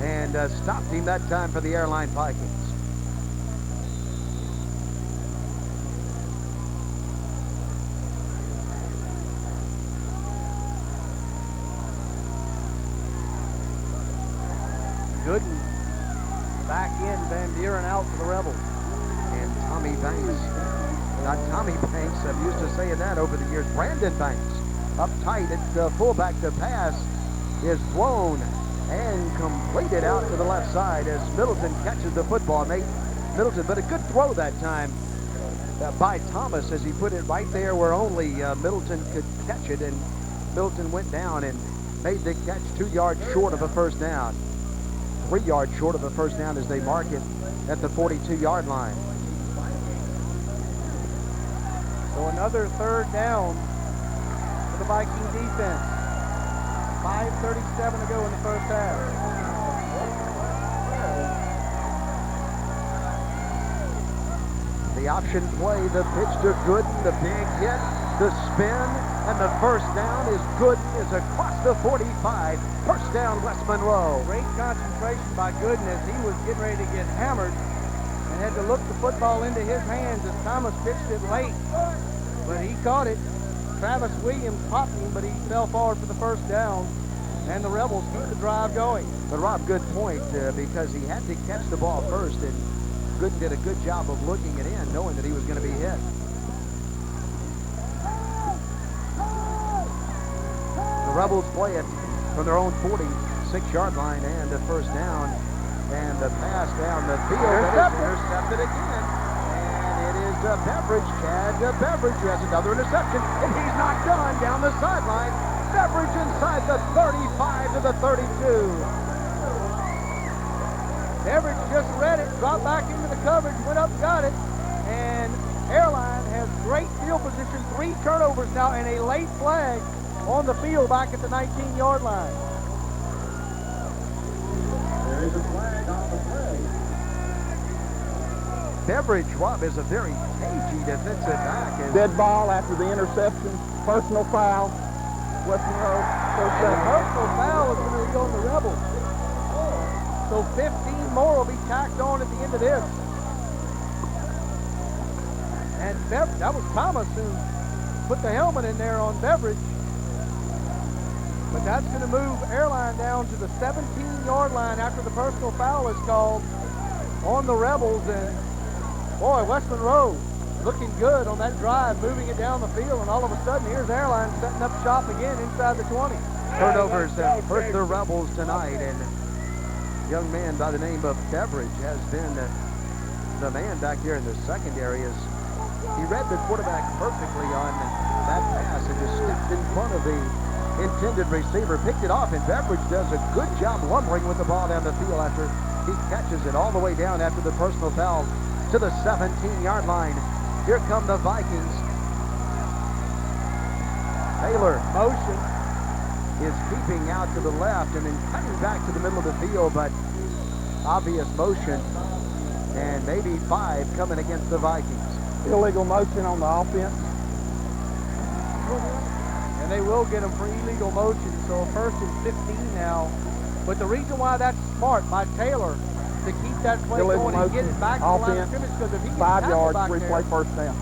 and stopped him that time for the Airline Vikings. Gooden back in, Van Buren out for the Rebels. And Tommy Banks, not Tommy Banks, I'm used to saying that over the years, Brandon Banks, up tight at fullback. The pass is thrown and completed out to the left side as Middleton catches the football. Nate Middleton, but a good throw that time by Thomas as he put it right there where only Middleton could catch it, and Middleton went down and made the catch 2 yards short of a first down. 3 yards short of a first down as they mark it at the 42-yard line. So another third down for the Viking defense. 5:37 to go in the first half. The option play, the pitch to Gooden, the big hit, the spin, and the first down is Gooden is across the 45. First down, West Monroe. Great concentration by Gooden as he was getting ready to get hammered and had to look the football into his hands as Thomas pitched it late. But he caught it. Travis Williams popped him, but he fell forward for the first down, and the Rebels keep the drive going. But Rob, good point, because he had to catch the ball first, and Gooden did a good job of looking it in, knowing that he was going to be hit. The Rebels play it from their own 46-yard line and a first down, and the pass down the field that is intercepted again. Beveridge, Chad Beveridge, who has another interception, and he's not done down the sideline. Beveridge inside the 35 to the 32. Beveridge just read it, dropped back into the coverage, went up, got it, and Airline has great field position, 3 turnovers now, and a late flag on the field back at the 19-yard line. There is a flag on the play. Beveridge, Rob, is a very cagey defensive back. Dead ball after the interception, personal foul. West Monroe. And the personal foul is going to be on the Rebels. So 15 more will be tacked on at the end of this. And that was Thomas who put the helmet in there on Beveridge. But that's going to move Airline down to the 17-yard line after the personal foul is called on the Rebels. And boy, West Monroe looking good on that drive, moving it down the field, and all of a sudden here's Airline setting up shop again inside the 20. Turnovers have hurt the Rebels tonight, and a young man by the name of Beveridge has been the man back there in the secondary. He read the quarterback perfectly on that pass and just stepped in front of the intended receiver, picked it off, and Beveridge does a good job lumbering with the ball down the field after he catches it all the way down after the personal foul to the 17-yard line. Here come the Vikings. Taylor Motion. is keeping out to the left and then cutting back to the middle of the field, but obvious motion, and maybe 5 coming against the Vikings. Illegal motion on the offense. And they will get him for illegal motion, so first and 15 now. But the reason why that's smart by Taylor to keep that play Illegal going and get it back to the line of scrimmage, because if he gets 5 tackled yards, back replay there, first down.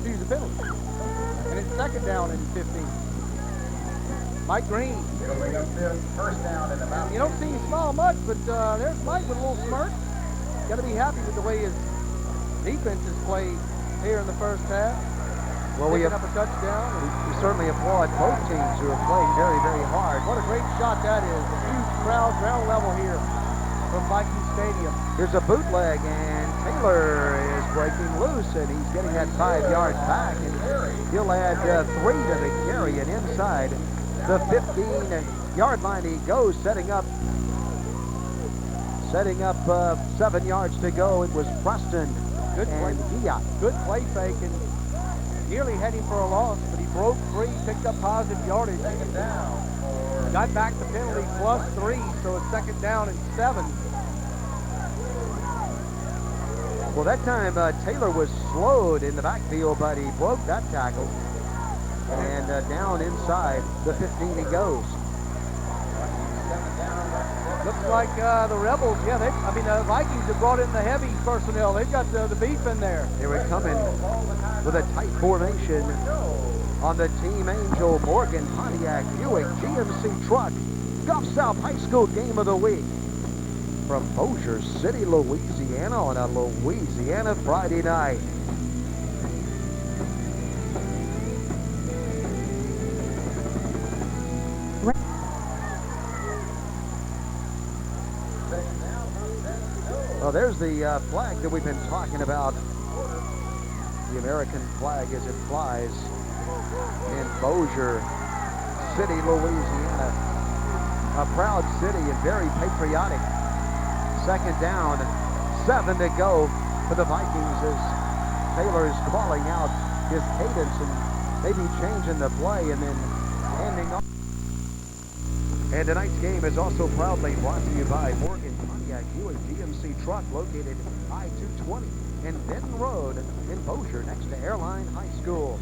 refuse a penalty. And it's second down and 15. Mike Green. First down in about. You don't see him smile much, but there's Mike with a little smirk. Got to be happy with the way his defense has played here in the first half. Well, we Picking up a touchdown. we certainly applaud both teams who are playing very, very hard. What a great shot that is. A huge crowd, ground level here from Viking Stadium. Here's a bootleg, and Taylor is breaking loose, and he's getting that 5 yards back, and he'll add 3 to the carry, and inside the 15-yard line he goes, setting up 7 yards to go. It was Preston Good play. and Gia. Good play fake, and nearly had him for a loss, but he broke free, picked up positive yardage. Got back the penalty plus 3, so it's second down and 7. Well, that time Taylor was slowed in the backfield, but he broke that tackle. And down inside the 15 he goes. Looks like the Rebels, the Vikings have brought in the heavy personnel. They've got the beef in there. They were coming with a tight formation on the Team Angel Morgan Pontiac Buick GMC truck. Gulf South High School Game of the Week from Bossier City, Louisiana on a Louisiana Friday night. Well, there's the flag that we've been talking about. The American flag as it flies in Bossier City, Louisiana. A proud city and very patriotic. Second down, 7 to go for the Vikings as Taylor is calling out his cadence and maybe changing the play and then handing off. And tonight's game is also proudly brought to you by Morgan Pontiac Buick GMC truck located I-220 and Benton Road in Bossier next to Airline High School.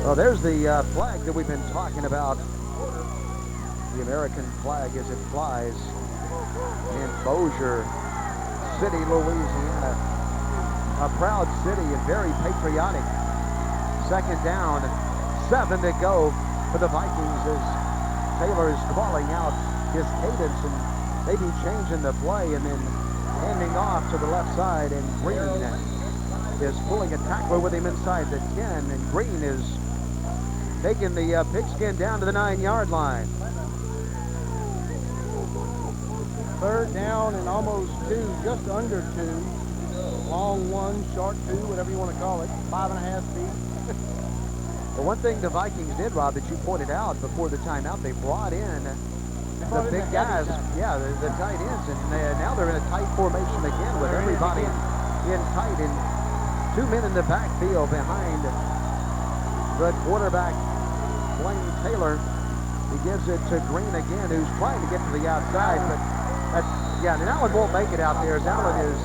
Well, there's the flag that we've been talking about. The American flag as it flies in Bossier City, Louisiana. A proud city and very patriotic. Second down, 7 to go for the Vikings as Taylor is calling out his cadence and maybe changing the play and then handing off to the left side, and Green is pulling a tackler with him inside the 10, and Green is taking the pigskin down to the 9-yard line. Third down and almost 2, just under 2. Long 1, short 2, whatever you want to call it. 5.5 feet. Well, one thing the Vikings did, Rob, that you pointed out before the timeout, they brought in the big guys, the tight ends, and now they're in a tight formation again with everybody in tight, and 2 men in the backfield behind the quarterback, Blaine Taylor. He gives it to Green again, who's trying to get to the outside, but Yeah, and Allen won't make it out there as Allen is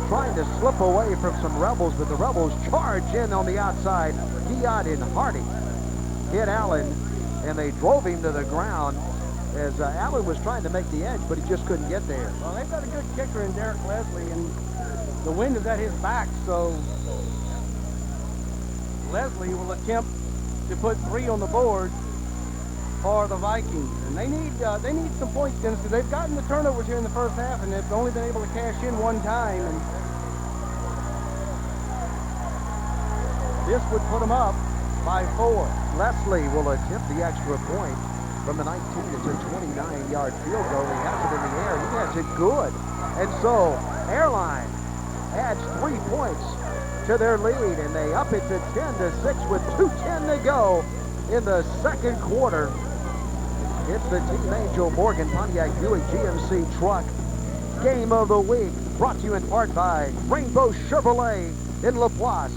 trying to slip away from some Rebels, but the Rebels charge in on the outside. Diot and Hardy hit Allen, and they drove him to the ground as Allen was trying to make the edge, but he just couldn't get there. Well, they've got a good kicker in Derek Leslie, and the wind is at his back, so Leslie will attempt to put 3 on the board for the Vikings. And they need some points, Dennis, because they've gotten the turnovers here in the first half, and they've only been able to cash in one time. And this would put them up by 4. Leslie will attempt the extra point from the 19. It's a 29-yard field goal. He has it in the air. He has it good. And so Airline adds 3 points to their lead, and they up it to 10-6 with 2:10 to go in the second quarter. It's the Team Angel Morgan Pontiac Buick GMC Truck Game of the Week, brought to you in part by Rainbow Chevrolet in Laplace.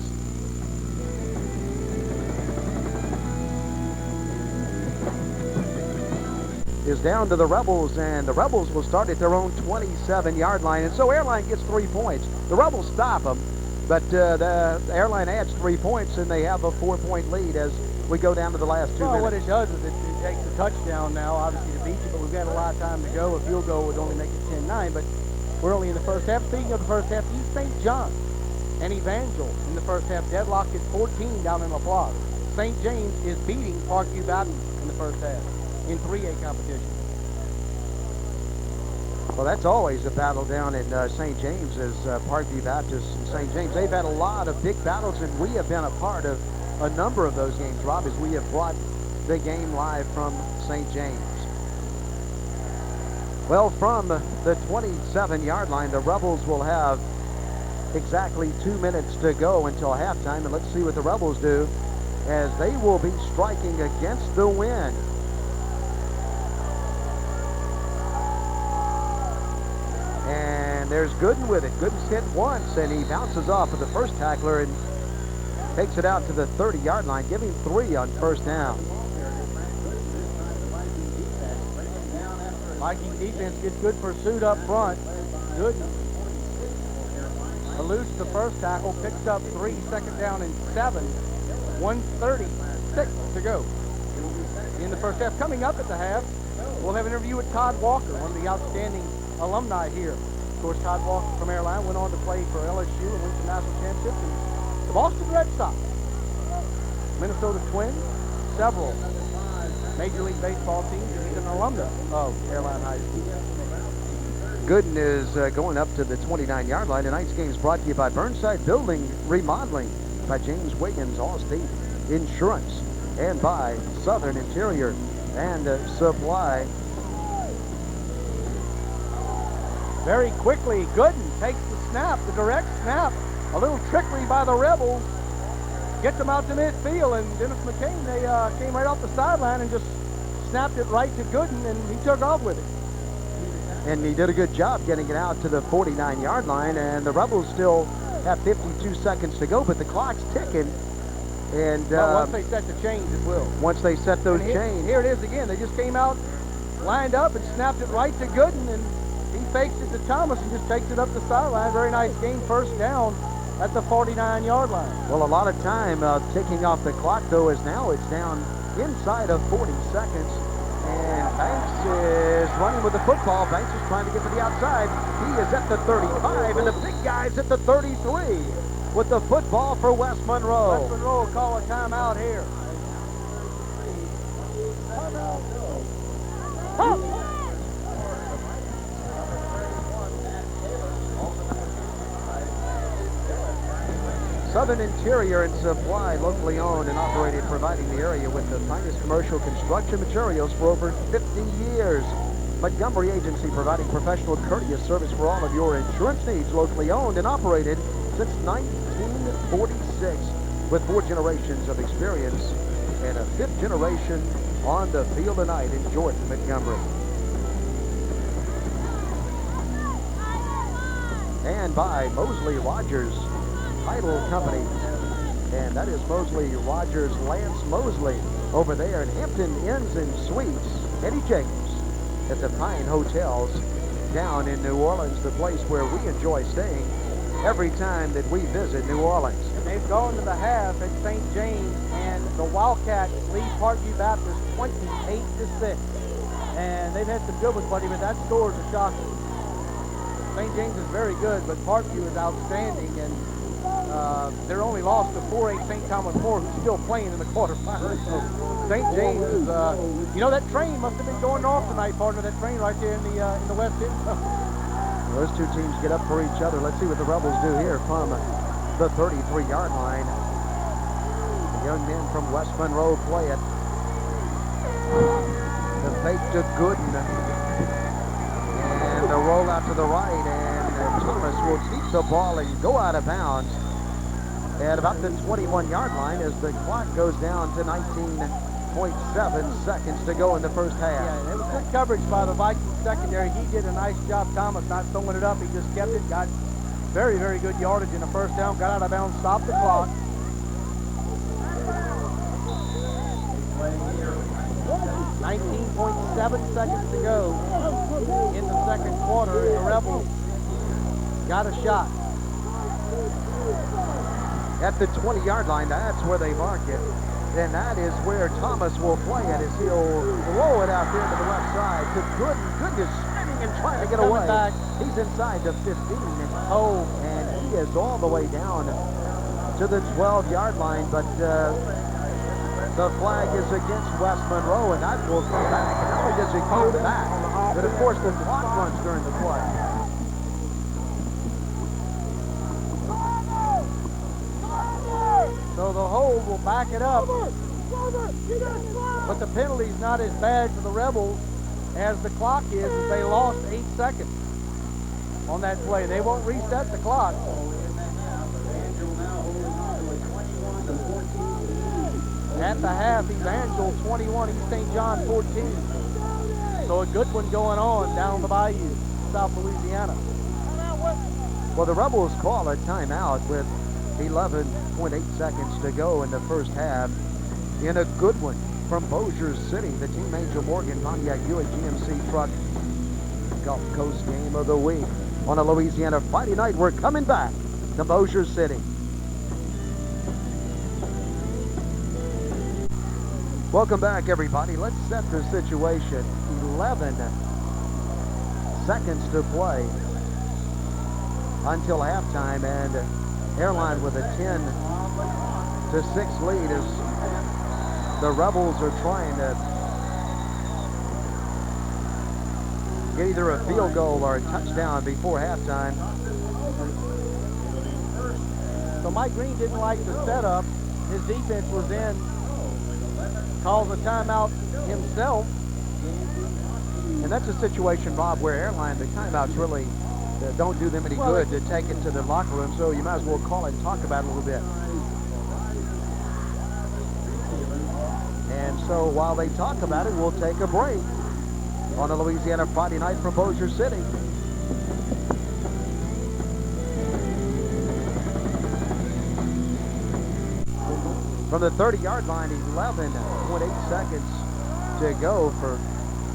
Is down to the Rebels, and the Rebels will start at their own 27-yard line, and so Airline gets 3 points. The Rebels stop them, but the Airline adds 3 points, and they have a 4-point lead as we go down to the last 2 minutes. What it does is it takes a touchdown now, obviously, to beat you, but we've got a lot of time to go. A field goal would only make it 10-9, but we're only in the first half. Speaking of the first half, East St. John and Evangel in the first half deadlocked at 14 down in LaPlace. St. James is beating Parkview Baptist in the first half in 3A competition. Well, that's always a battle down in St. James as Parkview Baptist and St. James. They've had a lot of big battles, and we have been a part of a number of those games, Rob, as we have brought the game live from St. James. Well, from the 27-yard line, the Rebels will have exactly 2 minutes to go until halftime, and let's see what the Rebels do as they will be striking against the wind. And there's Gooden with it. Gooden's hit once, and he bounces off of the first tackler and takes it out to the 30-yard line, giving 3 on first down. Viking defense gets good pursuit up front. Gooden eludes the first tackle, picks up 3, second down and 7. 1:36 to go in the first half. Coming up at the half, we'll have an interview with Todd Walker, one of the outstanding alumni here. Of course, Todd Walker from Airline went on to play for LSU and win some national championships. And the Boston Red Sox, Minnesota Twins, several Major League Baseball teams, and he's an alumnus of Airline High School. Gooden is going up to the 29-yard line. Tonight's game is brought to you by Burnside Building Remodeling, by James Wiggins Allstate Insurance, and by Southern Interior and Supply. Very quickly, Gooden takes the snap, the direct snap. A little trickery by the Rebels. Gets them out to midfield, and Dennis McCain, they came right off the sideline and just snapped it right to Gooden, and he took off with it. And he did a good job getting it out to the 49-yard line, and the Rebels still have 52 seconds to go, but the clock's ticking. And once they set the chains, it will. Once they set those chains. Here it is again. They just came out, lined up, and snapped it right to Gooden, and he fakes it to Thomas and just takes it up the sideline. Very nice game, first down at the 49-yard line. Well, a lot of time ticking off the clock, though, is now it's down inside of 40 seconds. And Banks is running with the football. Banks is trying to get to the outside. He is at the 35, and the big guy's at the 33 with the football for West Monroe. West Monroe will call a timeout here. Southern Interior and Supply, locally owned and operated, providing the area with the finest commercial construction materials for over 50 years. Montgomery Agency, providing professional, courteous service for all of your insurance needs, locally owned and operated since 1946, with 4 generations of experience and a 5th generation on the field tonight in Jordan, Montgomery. And by Mosley Rogers Title Company, and that is Mosley Rogers Lance Mosley over there in Hampton Inns and Suites. Eddie Jacobs at the Pine Hotels down in New Orleans, the place where we enjoy staying every time that we visit New Orleans. They've gone to the half at St. James, and the Wildcats lead Parkview Baptist 28-6. And they've had some good ones, buddy, but that score is a shocker. St. James is very good, but Parkview is outstanding, and they're only lost to 4A St. Thomas More, who's still playing in the quarterfinals. So St. James is, you know, that train must have been going north tonight, partner, that train right there in the west end. Those two teams get up for each other. Let's see what the Rebels do here from the 33-yard line. The young men from West Monroe play it. The fake to Gooden. And the roll out to the right, and Thomas will keep the ball and go out of bounds at about the 21-yard line as the clock goes down to 19.7 seconds to go in the first half. Yeah, it was good coverage by the Vikings secondary. He did a nice job, Thomas, not throwing it up. He just kept it, got very, very good yardage in the first down, got out of bounds, stopped the clock. 19.7 seconds to go in the second quarter, and the Rebels got a shot. At the 20-yard line, that's where they mark it. And that is where Thomas will play it as he'll roll it out there to the left side to Gooden. Gooden is spinning and trying to get away. Back. He's inside the 15. Oh, and he is all the way down to the 12-yard line, but the flag is against West Monroe, and that will come back. And not only does it come back, but of course the clock runs during the play. So the hold will back it up. But the penalty's not as bad for the Rebels as the clock is, as they lost 8 seconds on that play. They won't reset the clock. At the half, Evangel 21, East St. John 14. So a good one going on down the bayou, South Louisiana. Well, the Rebels call a timeout with 11.8 seconds to go in the first half in a good one from Bossier City, the Team Angel Morgan Pontiac Buick GMC truck Gulf Coast game of the week. On a Louisiana Friday night, we're coming back to Bossier City. Welcome back, everybody. Let's set the situation. 11 seconds to play until halftime, and Airline with a 10-6 lead as the Rebels are trying to get either a field goal or a touchdown before halftime. So Mike Green didn't like the setup. His defense was in, calls a timeout himself. And that's a situation, Bob, where Airline, the timeouts really don't do them any good to take it to the locker room, so you might as well call it and talk about it a little bit. And so while they talk about it, we'll take a break on a Louisiana Friday night from Bossier City. From the 30-yard line, 11.8 seconds to go for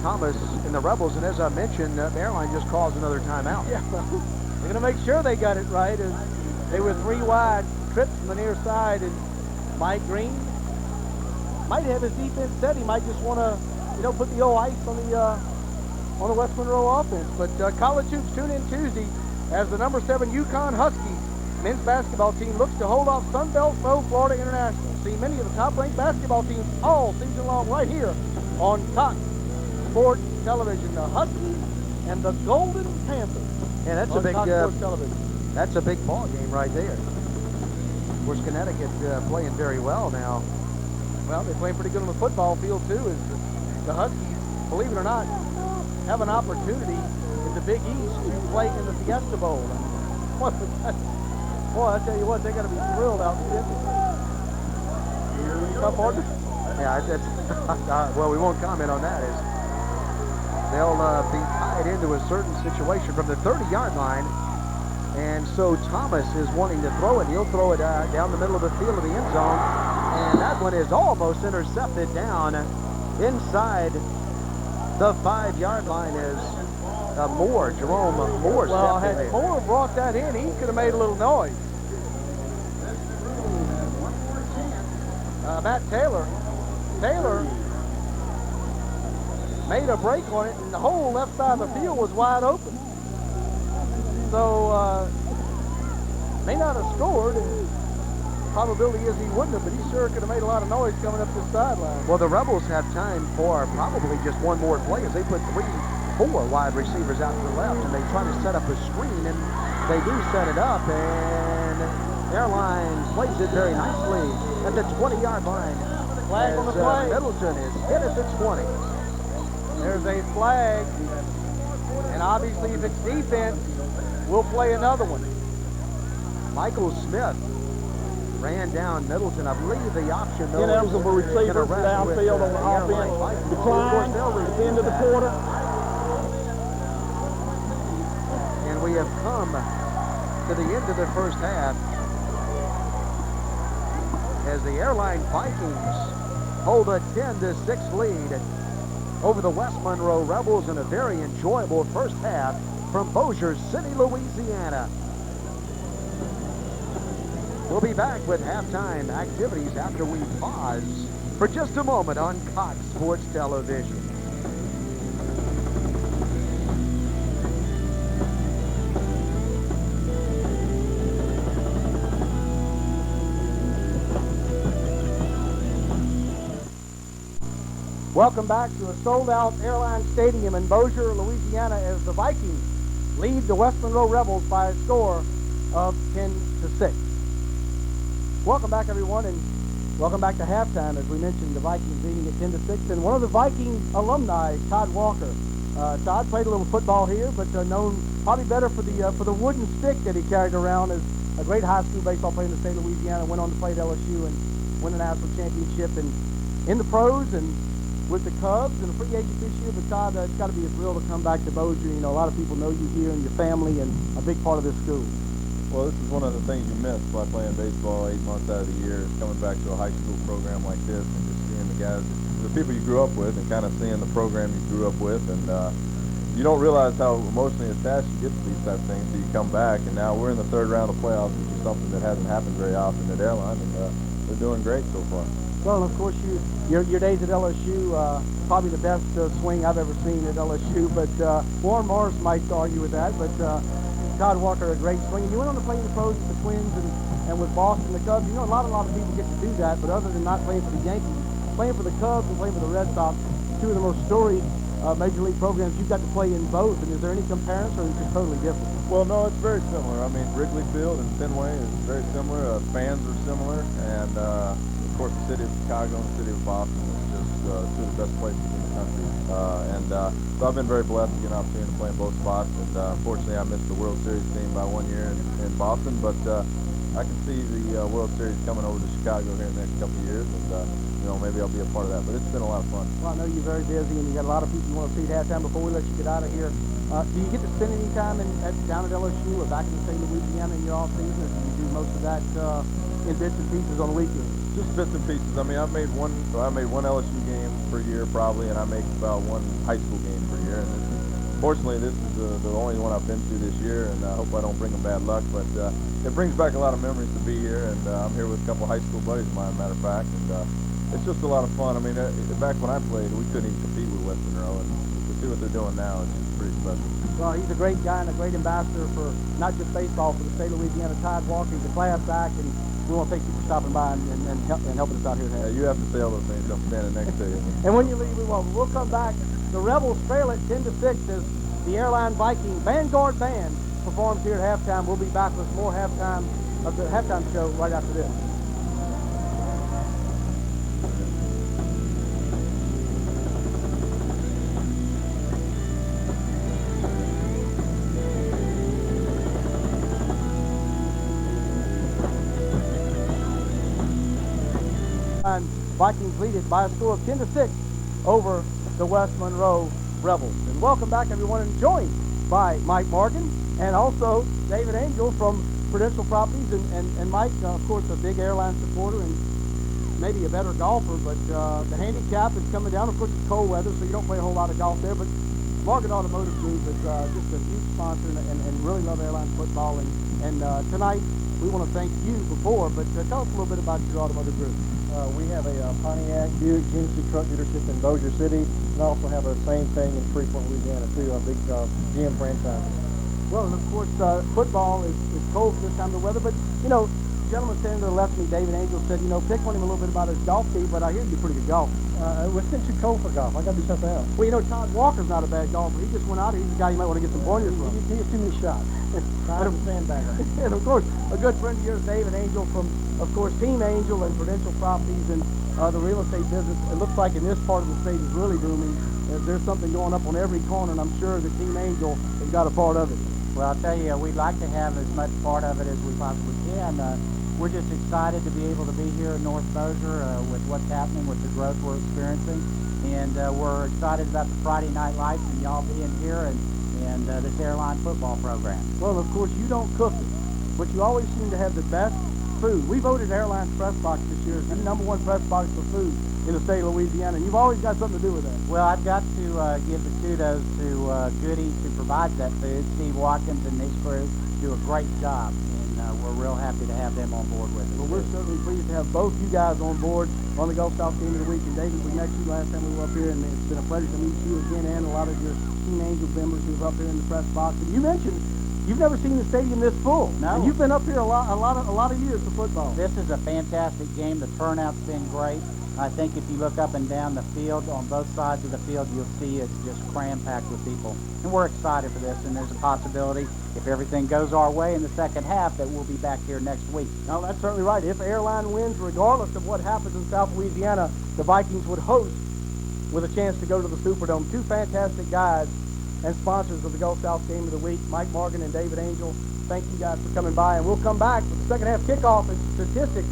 Thomas and the Rebels, and as I mentioned, Airline just calls another timeout. Yeah, they're going to make sure they got it right. As they were 3 wide, trips from the near side, and Mike Green might have his defense set. He might just want to, you know, put the old ice on the West Monroe offense. But College Hoops tune in Tuesday as the number 7 Yukon Huskies men's basketball team looks to hold off Sunbelt Pro Florida International. See many of the top-ranked basketball teams all season long right here on Cox Sports Television. The Huskies and the Golden Panthers. And that's a big that's a big ball game right there. Of course, Connecticut playing very well now. Well, they're playing pretty good on the football field too. As the Huskies, believe it or not, have an opportunity in the Big East to play in the Fiesta Bowl. Boy, I tell you what, they got to be thrilled out there. Tough order. Yeah, that's well, we won't comment on that. They'll be tied into a certain situation from the 30-yard line, and so Thomas is wanting to throw it. He'll throw it down the middle of the field of the end zone, and that one is almost intercepted down inside the 5-yard line as Jerome Moore Well, stepped in had there. Moore brought that in, he could have made a little noise. Matt Taylor made a break on it, and the whole left side of the field was wide open. So, may not have scored, and probability is he wouldn't have, but he sure could have made a lot of noise coming up this sideline. Well, the Rebels have time for probably just one more play as they put 4 wide receivers out to the left, and they try to set up a screen, and they do set it up, and Airline plays it very nicely at the 20-yard line. Flag on the play. Middleton is hit at the 20. There's a flag, and obviously if it's defense, we'll play another one. Michael Smith ran down Middleton. I believe the option, though, Ineligible receiver from downfield on the offense. Decline at the end of the quarter. And we have come to the end of the first half as the Airline Vikings hold a 10-6 lead over the West Monroe Rebels in a very enjoyable first half from Bossier City, Louisiana. We'll be back with halftime activities after we pause for just a moment on Cox Sports Television. Welcome back to a sold-out Airline Stadium in Bossier, Louisiana, as the Vikings lead the West Monroe Rebels by a score of 10-6. Welcome back, everyone, and welcome back to halftime. As we mentioned, the Vikings leading at 10-6, and one of the Viking alumni, Todd Walker. Todd played a little football here, but known probably better for the wooden stick that he carried around as a great high school baseball player in the state of Louisiana. Went on to play at LSU and win the national championship and in the pros and with the Cubs and a free agent this year. But Todd, it's got to be a thrill to come back to Bossier. You know, a lot of people know you here and your family and a big part of this school. Well, this is one of the things you miss by playing baseball 8 months out of the year, is coming back to a high school program like this and just seeing the guys, the people you grew up with, and kind of seeing the program you grew up with. And you don't realize how emotionally attached you get to these type of things until you come back. And now we're in the 3rd round of playoffs, which is something that hasn't happened very often at Airline, and they're doing great so far. Well, of course, your days at LSU, probably the best swing I've ever seen at LSU, but Warren Morris might argue with that, but Todd Walker, a great swing. And you went on to play in the pros with the Twins and with Boston, the Cubs. You know, a lot of people get to do that, but other than not playing for the Yankees, playing for the Cubs and playing for the Red Sox, 2 of the most storied Major League programs, you've got to play in both. And is there any comparison, or is it totally different? Well, no, it's very similar. I mean, Wrigley Field and Fenway is very similar. Fans are similar, and of course, the city of Chicago and the city of Boston is just 2 of the best places in the country. So I've been very blessed to get an opportunity to play in both spots. And unfortunately, I missed the World Series team by 1 year in Boston, but I can see the World Series coming over to Chicago here in the next couple of years, and you know, maybe I'll be a part of that. But it's been a lot of fun. Well, I know you're very busy, and you got a lot of people you want to see at halftime. Before we let you get out of here, do you get to spend any time down at LSU or back in the state of Louisiana in your off season, or do you do most of that in bits and pieces on the weekends? Just bits and pieces. I mean, I made one LSU game per year probably, and I make about 1 high school game per year. And fortunately, this is the only one I've been to this year, and I hope I don't bring them bad luck. But it brings back a lot of memories to be here, and I'm here with a couple high school buddies of mine, matter of fact, and it's just a lot of fun. I mean, back when I played, we couldn't even compete with West Monroe, and to see what they're doing now is just pretty special. Well, he's a great guy and a great ambassador for not just baseball, for the state of Louisiana. Todd Walker, he's a class act, and we want to thank you for stopping by and helping us out here. Yeah, you have to say all those things. I'm standing next to you. And when you leave, we'll come back. The Rebels trail at 10-6 as the Airline Viking Vanguard Band performs here at halftime. We'll be back with more halftime of the halftime show right after this. Vikings lead it by a score of 10-6 over the West Monroe Rebels. And welcome back, everyone, and joined by Mike Morgan and also David Angel from Prudential Properties. And Mike, of course, a big Airline supporter and maybe a better golfer, but the handicap is coming down. Of course, it's cold weather, so you don't play a whole lot of golf there. But Morgan Automotive Group is just a huge sponsor and really love airline football. And tonight, we want to thank you before, but tell us a little bit about your automotive group. We have a Pontiac Buick GMC truck dealership in Bossier City, and also have the same thing in Freeport, Louisiana, too, a big GM franchise. Well, and of course, football is cold for this time of the weather, but, you know, gentleman standing to the left of me, David Angel, said, you know, pick on him a little bit about his golf team, but I hear you're pretty good golf. It's been too cold for golf. I got to do something else. Well, you know, Todd Walker's not a bad golfer. He just went out here. He's a guy you might want to get some pointers from. He has too many shots. Not a sandbagger. And, of course, a good friend of yours, David Angel, from, of course, Team Angel and Prudential Properties and the real estate business. It looks like in this part of the state is really booming. There's something going up on every corner, and I'm sure that Team Angel has got a part of it. Well, I'll tell you, we'd like to have as much part of it as we possibly can. We're just excited to be able to be here in North Bossier with what's happening with the growth we're experiencing. And we're excited about the Friday Night Lights and y'all being here and this airline football program. Well, of course, you don't cook it, but you always seem to have the best food. We voted Airline's Press Box this year as the #1 press box for food in the state of Louisiana, and you've always got something to do with that. Well, I've got to give the kudos to Goodies who provides that food. Steve Watkins and his crew do a great job, and we're real happy to have them on board with us. Well, we're certainly pleased to have both you guys on board on the Gulf South Game of the Week. And David, we met you last time we were up here, and it's been a pleasure to meet you again and a lot of your Team Angel members who are up here in the press box. And you mentioned you've never seen the stadium this full. No. And you've been up here a lot of years for football. This is a fantastic game. The turnout's been great. I think if you look up and down the field, on both sides of the field, you'll see it's just cram-packed with people. And we're excited for this, and there's a possibility, if everything goes our way in the second half, that we'll be back here next week. No, that's certainly right. If Airline wins, regardless of what happens in South Louisiana, the Vikings would host with a chance to go to the Superdome. Two fantastic guys and sponsors of the Gulf South Game of the Week, Mike Morgan and David Angel. Thank you guys for coming by, and we'll come back with the second half kickoff and statistics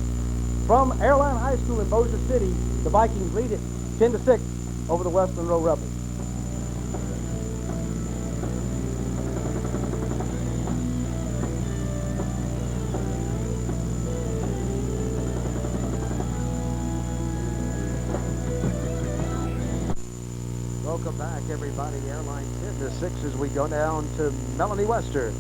from Airline High School in Bossier City. The Vikings lead it 10-6 over the West Monroe Rebels. Welcome back, everybody. Airline 10-6 as we go down to Melanie Wester.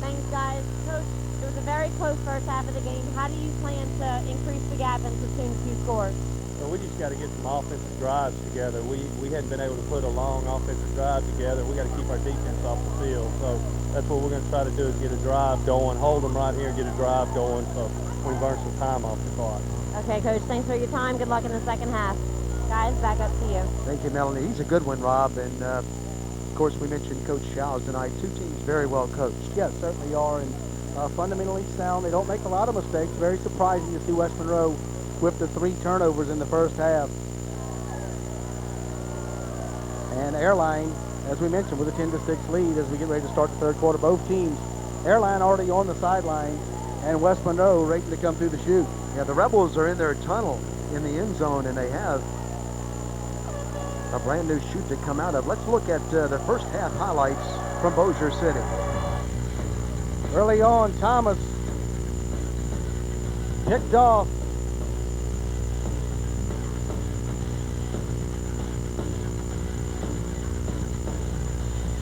Thanks, guys. Coach, it was a very close first half of the game. How do you plan to increase the gap in between two scores? So we just got to get some offensive drives together. We hadn't been able to put a long offensive drive together. We got to keep our defense off the field. So that's what we're going to try to do, is get a drive going, hold them right here and get a drive going so we burn some time off the clock. Okay, Coach, thanks for your time. Good luck in the second half. Guys, back up to you. Thank you, Melanie. He's a good one, Rob. And, of course, we mentioned Coach Show's tonight. Two teams very well coached. Yes, certainly are, and fundamentally sound. They don't make a lot of mistakes. Very surprising to see West Monroe with the 3 turnovers in the first half. And Airline, as we mentioned, with a 10-6 lead as we get ready to start the third quarter. Both teams, Airline already on the sideline, and West Monroe ready to come through the chute. Yeah, the Rebels are in their tunnel in the end zone, and they have a brand new chute to come out of. Let's look at the first half highlights from Bossier City. Early on, Thomas kicked off.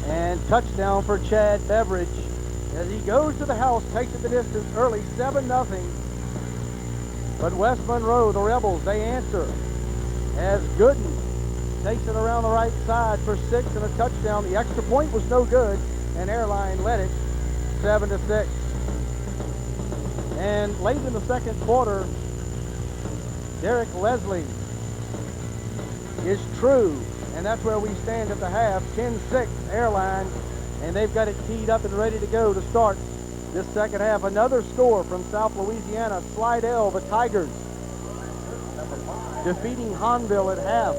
And touchdown for Chad Beveridge as he goes to the house, takes it the distance early, 7-0. But West Monroe, the Rebels, they answer as Gooden takes it around the right side for 6 and a touchdown. The extra point was no good, and Airline led it 7-6. And late in the second quarter, Derek Leslie is true, and that's where we stand at the half. 10-6 Airline, and they've got it teed up and ready to go to start this second half. Another score from South Louisiana, Slidell, the Tigers, defeating Hanville at half,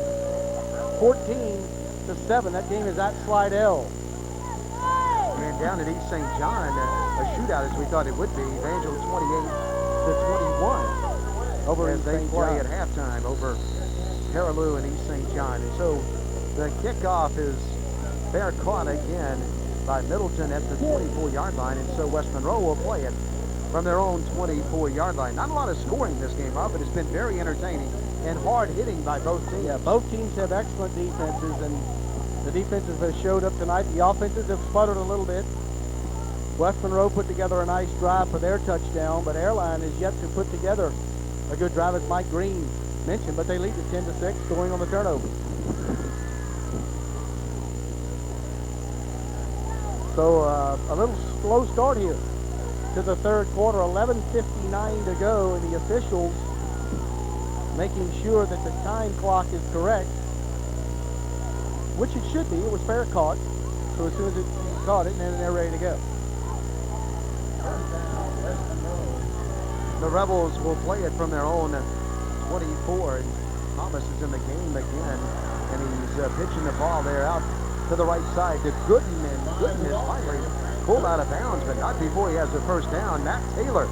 14-7. That game is at Slidell. And down at East St. John, a shootout as we thought it would be. Evangel 28-21 over as they play at halftime over Perilou and East St. John. And so the kickoff is fair caught again by Middleton at the 24-yard line, and so West Monroe will play it from their own 24-yard line. Not a lot of scoring this game, Rob, but it's been very entertaining and hard hitting by both teams. Yeah, both teams have excellent defenses, and the defenses have showed up tonight. The offenses have sputtered a little bit. West Monroe put together a nice drive for their touchdown, but Airline is yet to put together a good drive, as Mike Green mentioned, but they lead at 10-6, scoring on the turnover. So a little slow start here to the third quarter. 11:59 to go, and the officials making sure that the time clock is correct, which it should be. It was fair caught, so as soon as it caught it, and then they're ready to go. The Rebels will play it from their own 24, and Thomas is in the game again, and he's pitching the ball there out to the right side to Gooden, and Gooden is finally pulled out of bounds, but not before he has the first down. Matt Taylor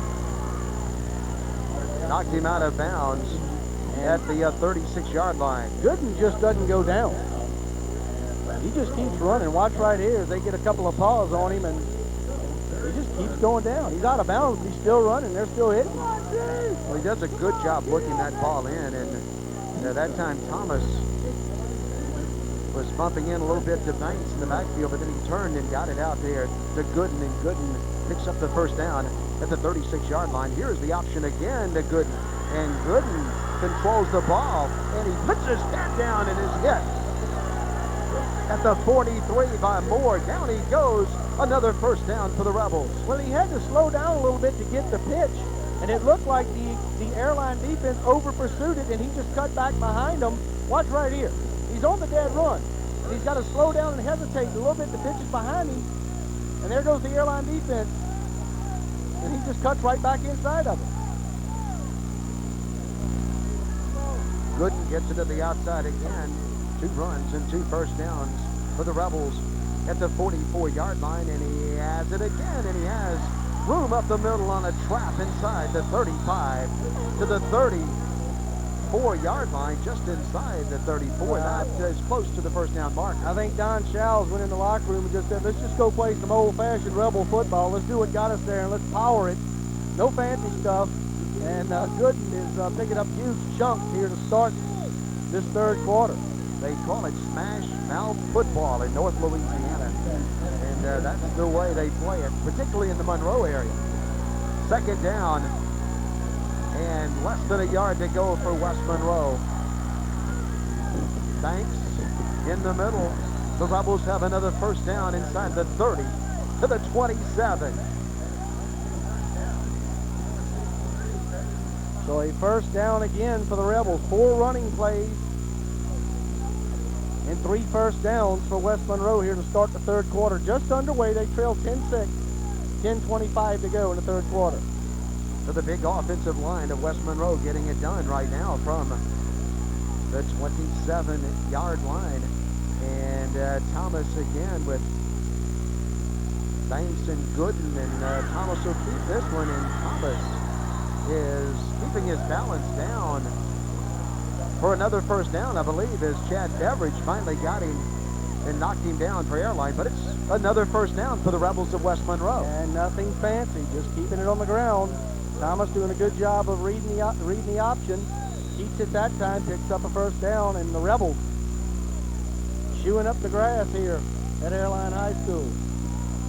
knocked him out of bounds at the 36-yard line. Gooden just doesn't go down. He just keeps running. Watch right here. They get a couple of paws on him, and he just keeps going down. He's out of bounds. He's still running. They're still hitting. Well, he does a good job looking that ball in, and at that time Thomas was bumping in a little bit to Banks in the backfield, but then he turned and got it out there to Gooden, and Gooden picks up the first down at the 36-yard line. Here's the option again to Gooden, and Gooden controls the ball, and he puts his head down and is hit at the 43 by Moore. Down he goes. Another first down for the Rebels. Well, he had to slow down a little bit to get the pitch, and it looked like the Airline defense over-pursued it, and he just cut back behind them. Watch right here. He's on the dead run. And he's got to slow down and hesitate a little bit. The pitch is behind him, and there goes the Airline defense, and he just cuts right back inside of it. Gooden gets it to the outside again. 2 runs and 2 first downs for the Rebels at the 44-yard line, and he has it again, and he has room up the middle on a trap inside the 35 to the 34-yard line, just inside the 34, not as close to the first down mark. I think Don Schals went in the locker room and just said, let's just go play some old-fashioned Rebel football. Let's do what got us there, and let's power it. No fancy stuff, and Gooden is picking up huge chunks here to start this third quarter. They call it smash mouth football in North Louisiana, and that's the way they play it, particularly in the Monroe area. Second down, and less than a yard to go for West Monroe. Banks in the middle. The Rebels have another first down inside the 30 to the 27. So a first down again for the Rebels. 4 running plays and 3 first downs for West Monroe here to start the third quarter. Just underway. They trail 10-6. 10:25 to go in the third quarter. So the big offensive line of West Monroe getting it done right now from the 27-yard line. And Thomas again with Banks and Gooden, and Thomas will keep this one, and Thomas is keeping his balance down for another first down, I believe, as Chad Beveridge finally got him and knocked him down for Airline, but it's another first down for the Rebels of West Monroe. And nothing fancy, just keeping it on the ground. Thomas doing a good job of reading the option. Keeps it that time, picks up a first down, and the Rebels chewing up the grass here at Airline High School.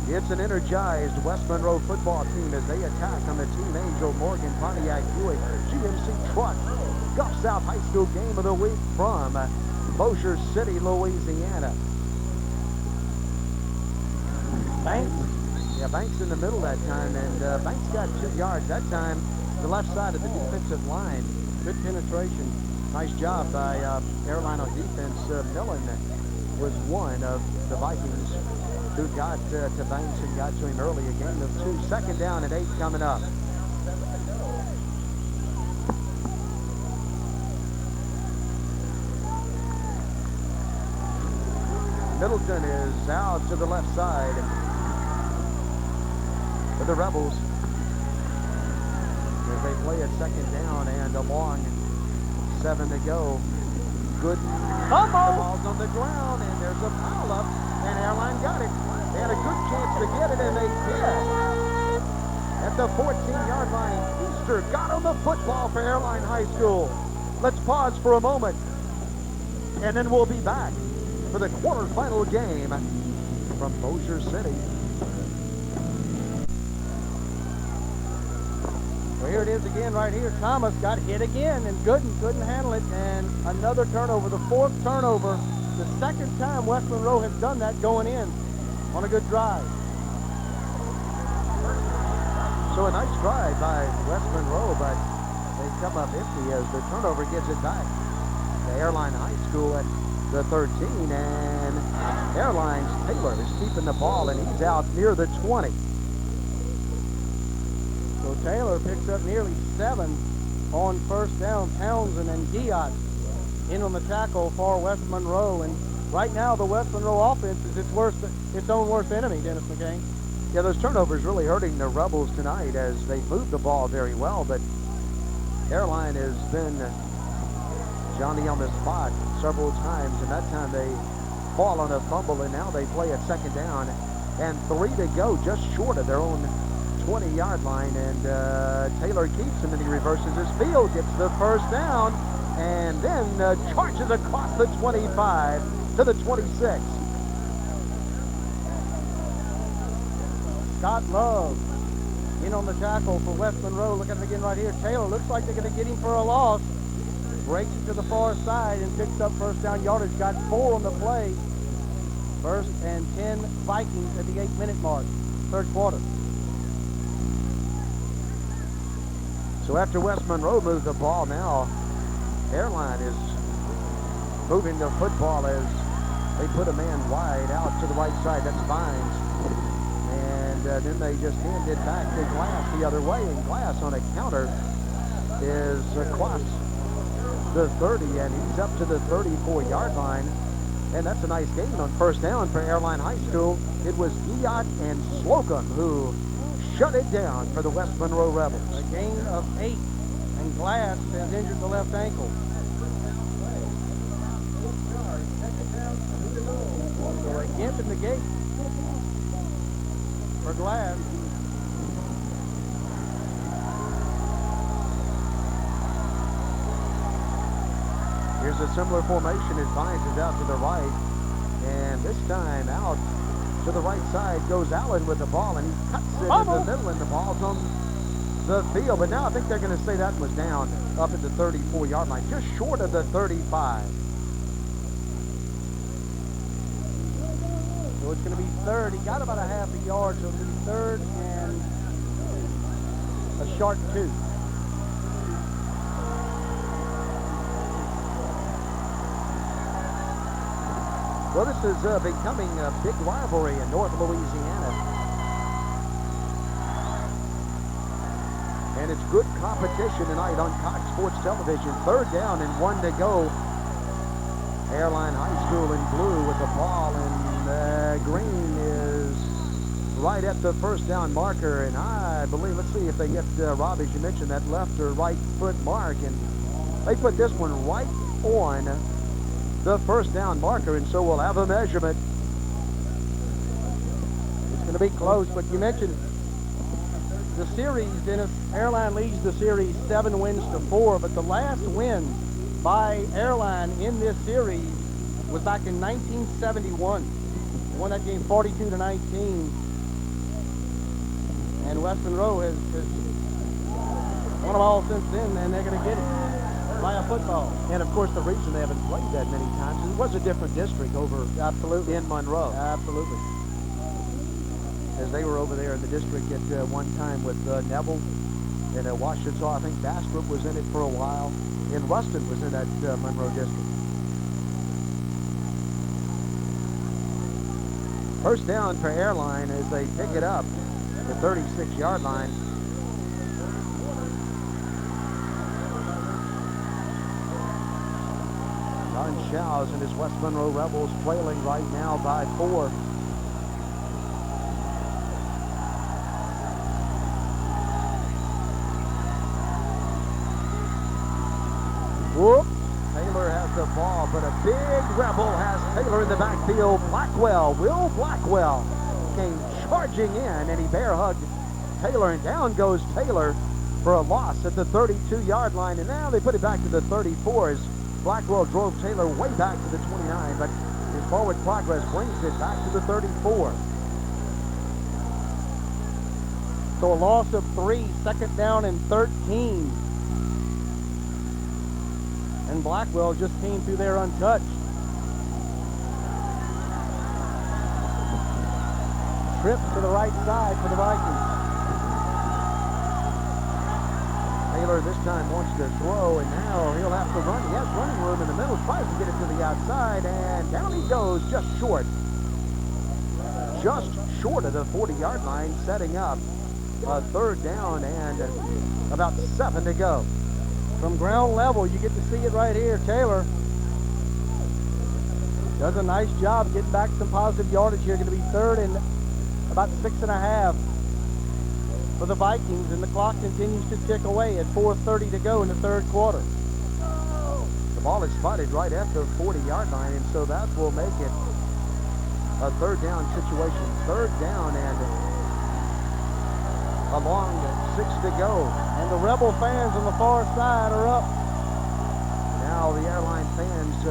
It's an energized West Monroe football team as they attack on the Team Angel Morgan Pontiac Buick GMC Truck Gulf South High School Game of the Week from Bossier City, Louisiana. Banks. Yeah, Banks in the middle that time, and Banks got 2 yards that time, the left side of the defensive line. Good penetration. Nice job by Airline on defense. Millen was one of the Vikings who got to Banks and got to him early. A gain of 2. Second down and 8 coming up. Middleton is out to the left side for the Rebels as they play it second down and a long 7 to go. Good. The ball's on the ground, and there's a pile-up, and Airline got it. They had a good chance to get it, and they did. At at the 14-yard line. Easter got on the football for Airline High School. Let's pause for a moment, and then we'll be back for the quarterfinal game from Bossier City. Well, here it is again right here. Thomas got hit again, and Gooden couldn't handle it, and another turnover, the fourth turnover. The second time West Monroe has done that going in on a good drive. So a nice drive by West Monroe, but they come up empty as the turnover gives it back to Airline High School at the 13, and Airline's Taylor is keeping the ball, and he's out near the 20. So Taylor picks up nearly 7 on first down. Townsend and Giat in on the tackle for West Monroe, and right now the West Monroe offense is its own worst enemy, Dennis McCain. Yeah, those turnovers really hurting the Rebels tonight as they move the ball very well, but Airline has been Johnny on the spot several times, and that time they fall on a fumble, and now they play at second down and 3 to go, just short of their own 20-yard line, and Taylor keeps him, and he reverses his field, gets the first down, and then charges across the 25 to the 26. Scott Love in on the tackle for West Monroe. Look at him again right here. Taylor looks like they're going to get him for a loss. Breaks to the far side and picks up first down yardage. Got 4 on the play. First and 10 Vikings at the 8-minute mark, third quarter. So after West Monroe moved the ball, now Airline is moving the football as they put a man wide out to the right side. That's Vines. And then they just hand it back to Glass the other way, and Glass on a counter is across the 30, and he's up to the 34-yard line, and that's a nice gain on first down for Airline High School. It was Giat and Slocum who shut it down for the West Monroe Rebels. A gain of 8, and Glass has injured the left ankle. So a gimp in the gate for Glass. Here's a similar formation as Vines is out to the right, and this time out to the right side goes Allen with the ball, and he cuts it in the middle, and the ball's on the field. But now I think they're going to say that was down up at the 34-yard line, just short of the 35. So it's going to be third. He got about a half a yard, so it's going to be third and a short 2. Well, this is becoming a big rivalry in North Louisiana. And it's good competition tonight on Cox Sports Television. Third down and 1 to go. Airline High School in blue with the ball, and green is right at the first down marker. And I believe, let's see if they get, Rob, as you mentioned, that left or right foot mark. And they put this one right on the first down marker, and so we'll have a measurement. It's going to be close, but you mentioned the series, Dennis. Airline leads the series 7 wins to 4, but the last win by Airline in this series was back in 1971. Won that game 42-19, and West Monroe has won them all since then, and they're going to get it by a football. And of course, the reason they haven't played that many times is it was a different district over Absolutely. in Monroe. Absolutely. As they were over there in the district at one time with Neville and Ouachita. I think Bastrop was in it for a while, and Ruston was in that Monroe district. First down for Airline as they pick it up at the 36-yard line. Ron Shows and his West Monroe Rebels trailing right now by 4. Whoop! Taylor has the ball, but a big Rebel has Taylor in the backfield. Blackwell, Will Blackwell, came charging in, and he bear hugged Taylor, and down goes Taylor for a loss at the 32-yard line, and now they put it back to the 34 as Blackwell drove Taylor way back to the 29, but his forward progress brings it back to the 34. So a loss of 3, second down and 13. And Blackwell just came through there untouched. Trip to the right side for the Vikings. Taylor this time wants to throw, and now he'll have to run. He has running room in the middle, tries to get it to the outside, and down he goes, just short. Just short of the 40-yard line, setting up a third down and about 7 to go. From ground level, you get to see it right here. Taylor does a nice job getting back some positive yardage here. Going to be third and about 6.5 for the Vikings, and the clock continues to tick away at 4:30 to go in the third quarter. The ball is spotted right at the 40-yard line, and so that will make it a third down situation. Third down and a long 6 to go. And the Rebel fans on the far side are up. Now the Airline fans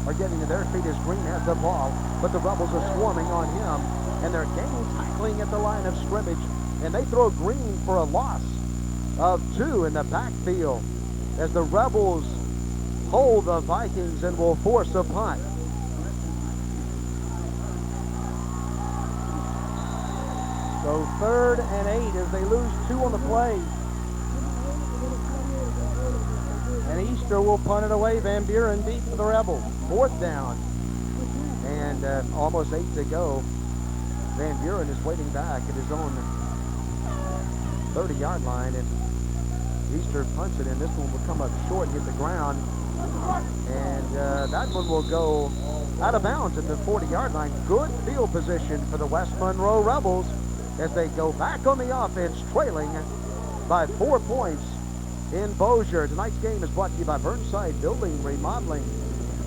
are getting to their feet as Green has the ball, but the Rebels are swarming on him, and they're gang tackling at the line of scrimmage, and they throw Green for a loss of 2 in the backfield as the Rebels hold the Vikings and will force a punt. So third and 8 as they lose 2 on the play. And Easter will punt it away. Van Buren deep for the Rebels. Fourth down and almost 8 to go. Van Buren is waiting back at his own 30-yard line, and Easter punts it, and this one will come up short and hit the ground. And that one will go out of bounds at the 40-yard line. Good field position for the West Monroe Rebels as they go back on the offense, trailing by 4 points in Bossier. Tonight's game is brought to you by Burnside Building Remodeling,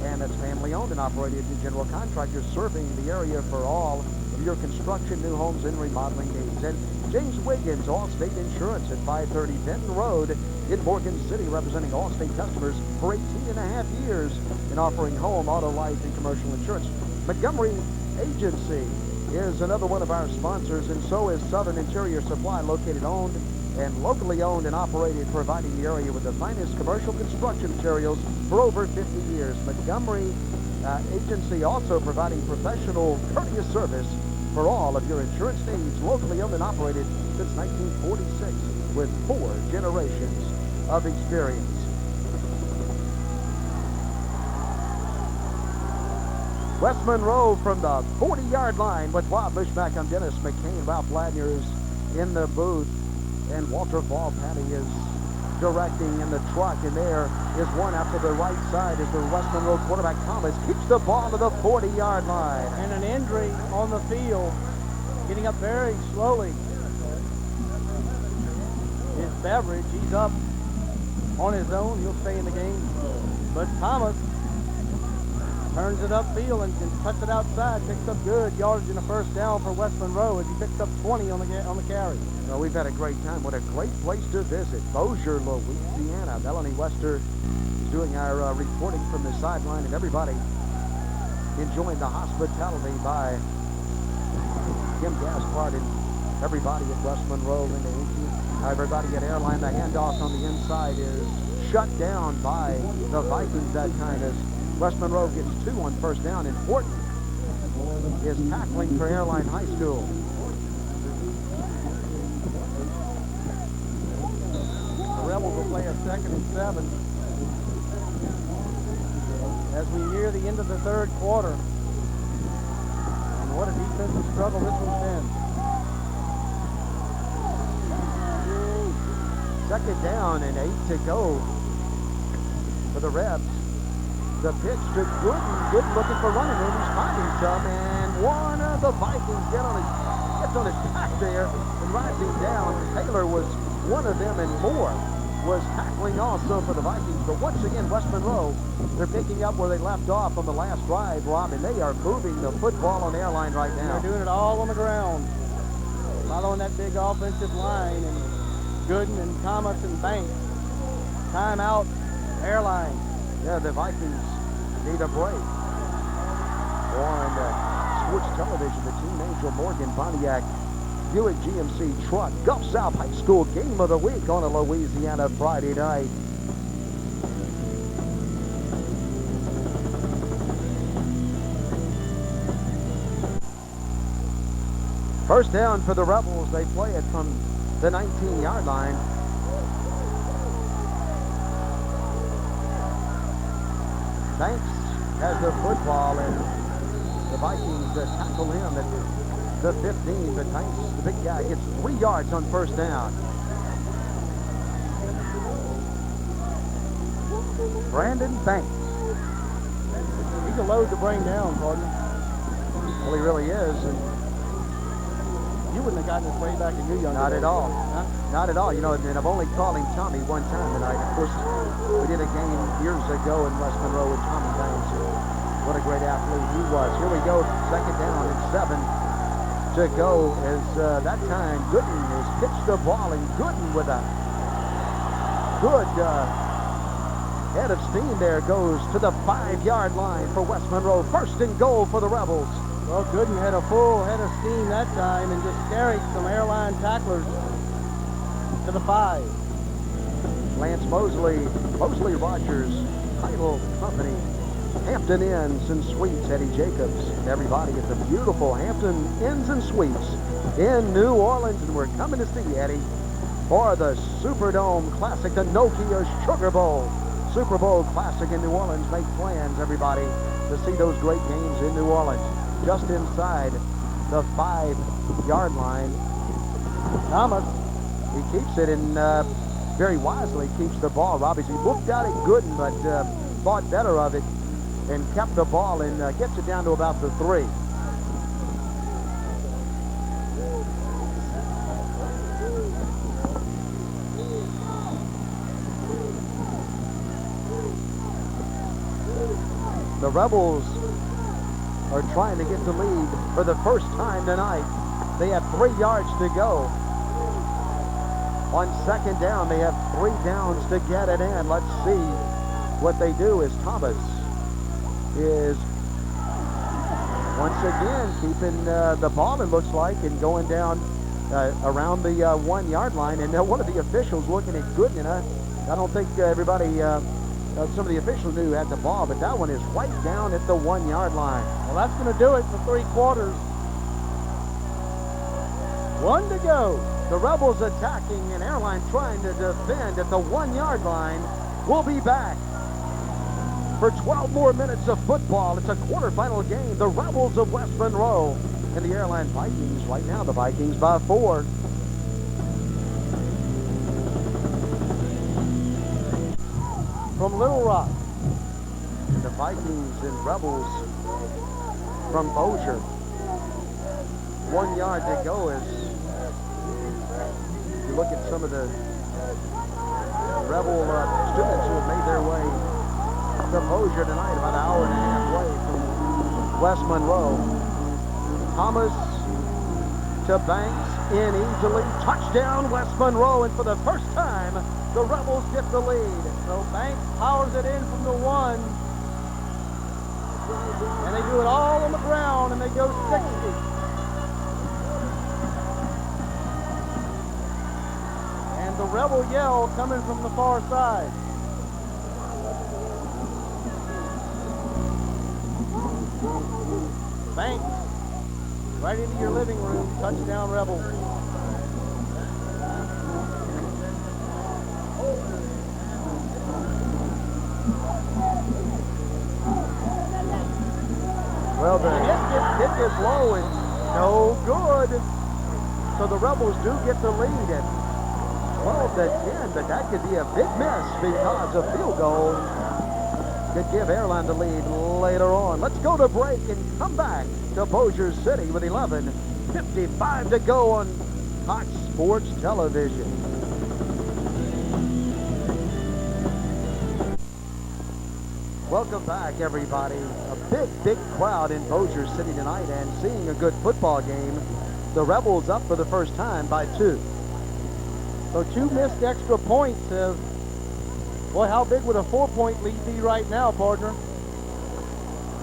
and it's family-owned and operated general contractors serving the area for all of your construction, new homes, and remodeling needs. And James Wiggins, Allstate Insurance at 530 Benton Road in Morgan City, representing Allstate customers for 18.5 years and offering home, auto, life, and commercial insurance. Montgomery Agency is another one of our sponsors, and so is Southern Interior Supply, located, owned, and locally owned and operated, providing the area with the finest commercial construction materials for over 50 years. Montgomery Agency also providing professional, courteous service for all of your insurance needs, locally owned and operated since 1946 with 4 generations of experience. West Monroe from the 40-yard line with Bob Bushback. I'm Dennis McCain. Ralph Ladner is in the booth, and Walter Ballpatty is directing in the truck, and there is one out to the right side as the West Monroe quarterback Thomas keeps the ball to the 40-yard line. And an injury on the field, getting up very slowly, is Beveridge. He's up on his own. He'll stay in the game. But Thomas turns it upfield and cuts it outside, picks up good yardage in the first down for West Monroe as he picks up 20 on the carry. Well, we've had a great time. What a great place to visit. Bossier, Louisiana. Melanie Wester is doing our reporting from the sideline, and everybody enjoying the hospitality by Kim Gaspard and everybody at West Monroe, Linda Inky. Everybody at Airline. The handoff on the inside is shut down by the Vikings that time as West Monroe gets 2 on first down. Important is tackling for Airline High School. The Rebels will play a 2nd and 7 as we near the end of the third quarter. And what a defensive struggle this one's been. Second down and 8 to go for the Rebs. The pitch to Gooden. Looking for running room. He's finding some, and one of the Vikings gets on his back there and rides him down. Taylor was one of them, and Moore was tackling also for the Vikings. But once again, West Monroe, they're picking up where they left off on the last drive, Rob, and they are moving the football on Airline right now. They're doing it all on the ground. following that big offensive line, and Gooden and Thomas and Banks. Timeout, Airline. Yeah, the Vikings need a break. On sports television, the Team Angel Morgan Pontiac Buick GMC Truck Gulf South High School Game of the Week on a Louisiana Friday night. First down for the Rebels. They play it from the 19-yard line. Banks has the football, and the Vikings tackle him at the 15. But Banks, the big guy, gets 3 yards on first down. Brandon Banks. He's a load to bring down, partner. Well, he really is. And you wouldn't have gotten this way back in your young not days. at all. Huh? Not at all. You know, and I've only called him Tommy one time tonight. Of course, we did a game years ago in West Monroe with Tommy Banks. What a great athlete he was. Here we go, second down and 7 to go as that time Gooden has pitched the ball, and Gooden with a good head of steam there goes to the 5-yard line for West Monroe. First and goal for the Rebels. Well, Gooden had a full head of steam that time and just carried some Airline tacklers to the 5. Lance Mosley Rogers, Title Company, Hampton Inns and Suites, Eddie Jacobs, and everybody at the beautiful Hampton Inns and Suites in New Orleans. And we're coming to see Eddie for the Superdome Classic, the Nokia Sugar Bowl. Super Bowl Classic in New Orleans. Make plans, everybody, to see those great games in New Orleans. Just inside the 5-yard line. Thomas, he keeps it and very wisely keeps the ball. Robbie, he looked out at Gooden, but thought better of it and kept the ball and gets it down to about the 3. The Rebels are trying to get the lead for the first time tonight. They have 3 yards to go. On second down, they have 3 downs to get it in. Let's see what they do as Thomas is once again keeping the ball, it looks like, and going down around the 1-yard line. And one of the officials looking at Gooden, and I don't think everybody, some of the officials knew who had the ball, but that one is right down at the 1-yard line. Well, that's going to do it for 3 quarters. 1 to go. The Rebels attacking, and Airline trying to defend at the 1-yard line. We'll be back for 12 more minutes of football. It's a quarterfinal game. The Rebels of West Monroe and the Airline Vikings. Right now, the Vikings by 4. From Little Rock. The Vikings and Rebels from Bossier. 1 yard to go as you look at some of the Rebel students who have made their way to Bossier tonight, about an hour and a half away from West Monroe. Thomas to Banks, in easily. Touchdown, West Monroe, and for the first time, the Rebels get the lead. So Banks powers it in from the 1. And they do it all on the ground, and they go 60. And the Rebel yell coming from the far side. Banks, right into your living room, touchdown Rebels. Well, the hit is low and no good. So the Rebels do get the lead at 12 to 10, but that could be a big miss because a field goal could give Airline the lead later on. Let's go to break and come back to Bossier City with 11:55 to go on Hot Sports Television. Welcome back, everybody. A big crowd in Bossier City tonight and seeing a good football game. the Rebels up for the first time by 2. So 2 missed extra points. Boy, how big would a 4-point lead be right now, partner?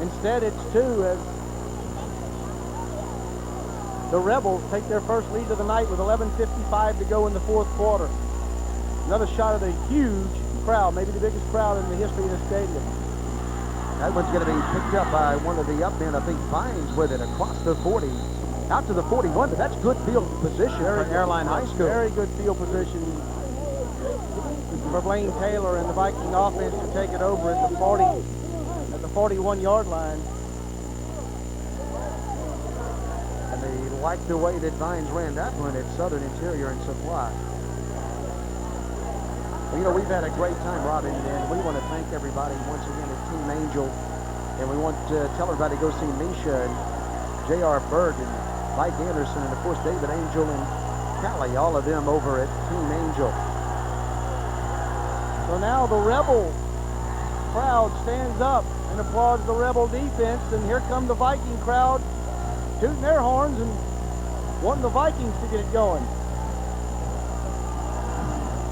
Instead, it's 2 as the Rebels take their first lead of the night with 11:55 to go in the 4th quarter. Another shot of the huge crowd, maybe the biggest crowd in the history of the stadium. That one's going to be picked up by one of the up men. I think Vikings with it across the 40, out to the 41, but that's good field position for Airline High School. Very good field position for Blaine Taylor and the Viking offense to take it over at the 41-yard line. And they like the way that Vines ran that one at Southern Interior and Supply. Well, you know, we've had a great time, Robin, and we want to thank everybody once again at Team Angel. And we want to tell everybody to go see Misha and J.R. Berg and Mike Anderson and, of course, David Angel and Callie, all of them over at Team Angel. So now the Rebel crowd stands up and applauds the Rebel defense, and here come the Viking crowd tooting their horns and wanting the Vikings to get it going.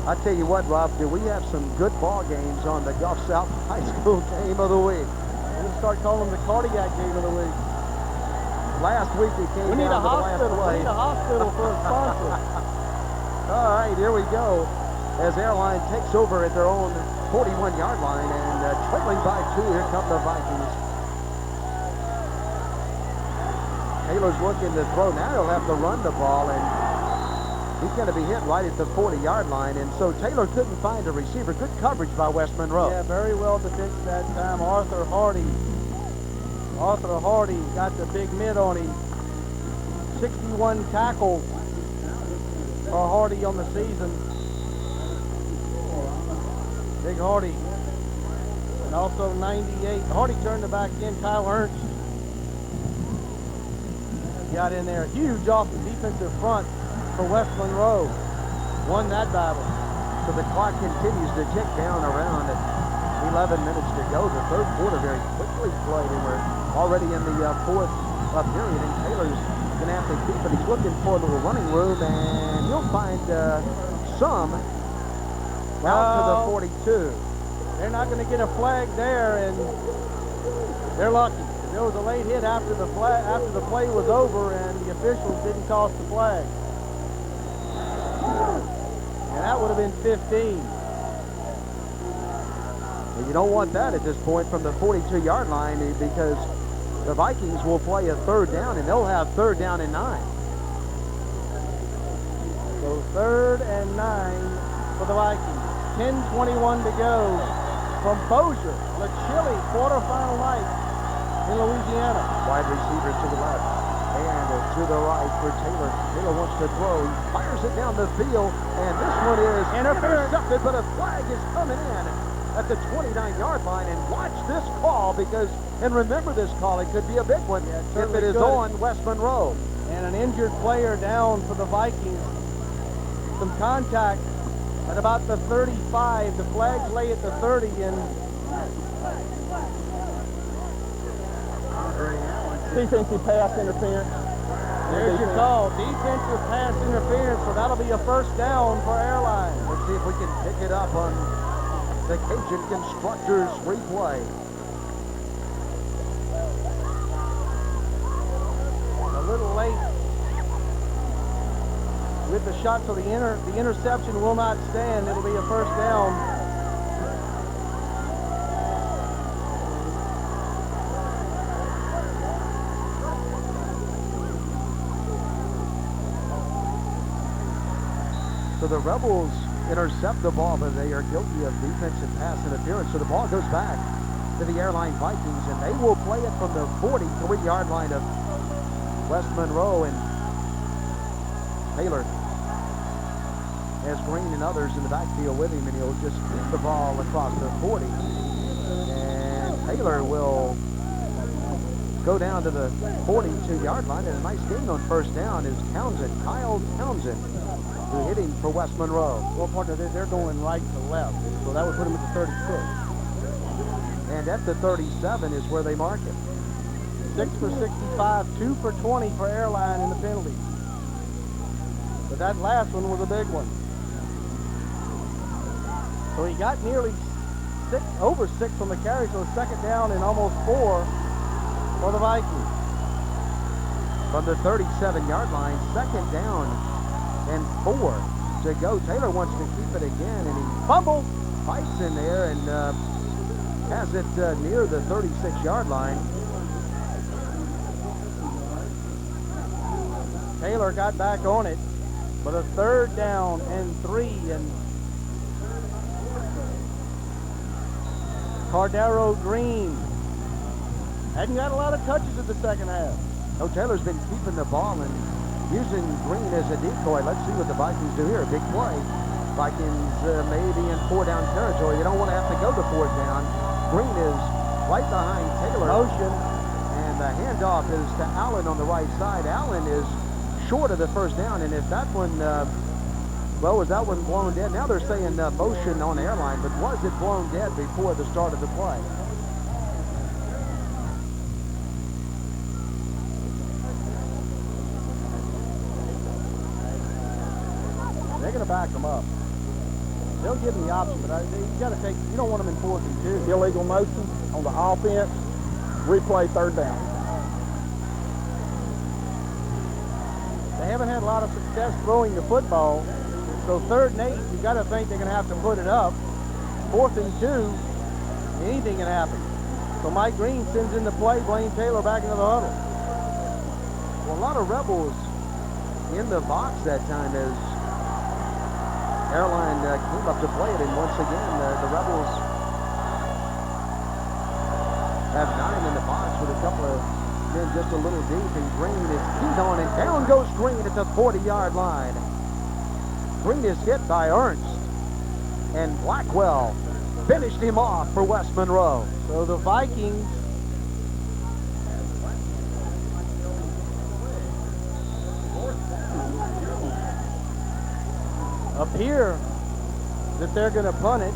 I tell you what, Rob, do we have some good ball games on the Gulf South High School Game of the Week? We're going to start calling them the Cardiac Game of the Week. Last week it came down to the last play. We need a hospital for a sponsor. All right, here we go. As Airline takes over at their own 41-yard line and trailing by 2, here come the Vikings. Taylor's looking to throw. Now he'll have to run the ball, and he's going to be hit right at the 40-yard line. And so Taylor couldn't find a receiver. Good coverage by West Monroe. Yeah, very well depicted that time. Arthur Hardy got the big mid on him. 61 tackles for Hardy on the season. Big Hardy. And also 98. Hardy turned the back in. Kyle Ernst got in there. Huge off the defensive front for West Monroe. Won that battle. So the clock continues to tick down around at 11 minutes to go. The 3rd quarter very quickly played, and we're already in the 4th period, and Taylor's going to have to keep it. He's looking for a little running room, and he'll find some out to the 42. They're not going to get a flag there, and they're lucky. There was a late hit after the play was over, and the officials didn't toss the flag. And that would have been 15. Well, you don't want that at this point from the 42-yard line, because the Vikings will play a 3rd down, and they'll have 3rd down and 9. So 3rd and 9 for the Vikings. 10:21 to go from Bossier, the chilly quarterfinal night in Louisiana. Wide receivers to the left and to the right for Taylor. Taylor wants to throw. He fires it down the field, and this one is intercepted, but a flag is coming in at the 29-yard line. And watch this call, because, and remember this call, it could be a big one if it is on West Monroe. And an injured player down for the Vikings. Some contact at about the 35. The flags lay at the 30, and defensive pass interference. There's your call. Defensive pass interference, so that'll be a 1st down for Airline. Let's see if we can pick it up on the Cajun Constructors replay. A little late with the shot, so the interception will not stand. It'll be a 1st down. So the Rebels intercept the ball, but they are guilty of defensive pass interference. So the ball goes back to the Airline Vikings, and they will play it from the 43-yard line of West Monroe. And Taylor has Green and others in the backfield with him, and he'll just kick the ball across the 40. And Taylor will go down to the 42-yard line, and a nice gain on 1st down is Townsend, Kyle Townsend, who hit him for West Monroe. Well, partner, they're going right to left, so that would put him at the 36. And at the 37 is where they mark it. 6 for 65, 2 for 20 for Airline in the penalty. but that last one was a big one. So he got nearly over 6 on the carry, so second down and almost 4 for the Vikings. From the 37-yard line, second down and 4 to go. Taylor wants to keep it again, and he Fumble. fights in there and has it near the 36-yard line. Taylor got back on it, but a third down and 3, and Cordero Green hadn't got a lot of touches in the second half. No, Taylor's been keeping the ball and using Green as a decoy. Let's see what the Vikings do here. Big play. Vikings maybe in 4-down territory. You don't want to have to go to 4th down. Green is right behind Taylor. Motion. And the handoff is to Allen on the right side. Allen is short of the first down, and if that one, was that one blown dead? Now they're saying motion on Airline, but was it blown dead before the start of the play? They're going to back them up. They'll give them the option, but you got to take. You don't want them in 4th and 2. Illegal motion on the offense. Replay 3rd down. They haven't had a lot of success throwing the football, so 3rd and 8, you got to think they're going to have to put it up. 4th and 2, anything can happen. So Mike Green sends in the play, Blaine Taylor back into the huddle. Well, a lot of Rebels in the box that time as Airline came up to play it, and once again, the Rebels have 9 in the box with a couple of men just a little deep, and Green is keyed on, and down goes Green at the 40-yard line. Green is hit by Ernst, and Blackwell finished him off for West Monroe. So the Vikings appear that they're going to punt it.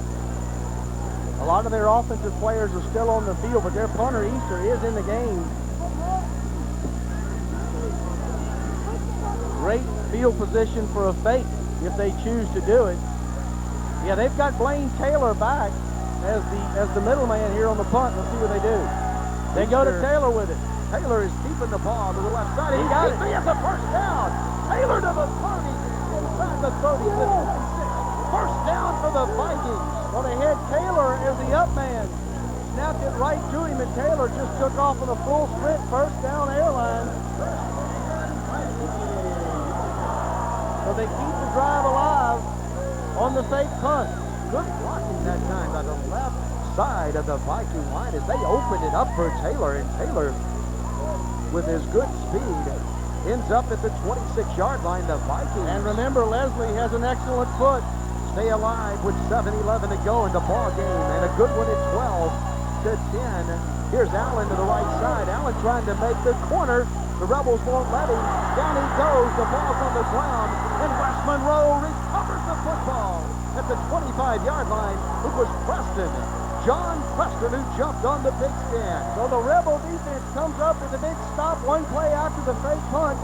A lot of their offensive players are still on the field, but their punter, Easter, is in the game. Great field position for a fake if they choose to do it. Yeah, they've got Blaine Taylor back as the middleman here on the punt. Let's see what they do. They go to Taylor with it. Taylor is keeping the ball to the left side. He got it. He has a first down. Taylor to the 30. Inside the 30 to the 26. First down for the Vikings. Well, they had Taylor as the up man. Snapped it right to him, and Taylor just took off on a full sprint. First down, Airline. So they keep the drive alive on the fake punt. Good blocking that time by the left side of the Viking line as they opened it up for Taylor, and Taylor, with his good speed, ends up at the 26-yard line. The Vikings. And remember, Leslie has an excellent foot. Stay alive with 7:11 to go in the ball game, and a good one at 12-10. Here's Allen to the right side. Allen trying to make the corner. The Rebels won't let him. Down he goes. The ball's on the ground, and West Monroe recovers the football at the 25-yard line. It was Preston, John Preston, who jumped on the big stand. So the Rebel defense comes up with a big stop. One play after the fake punt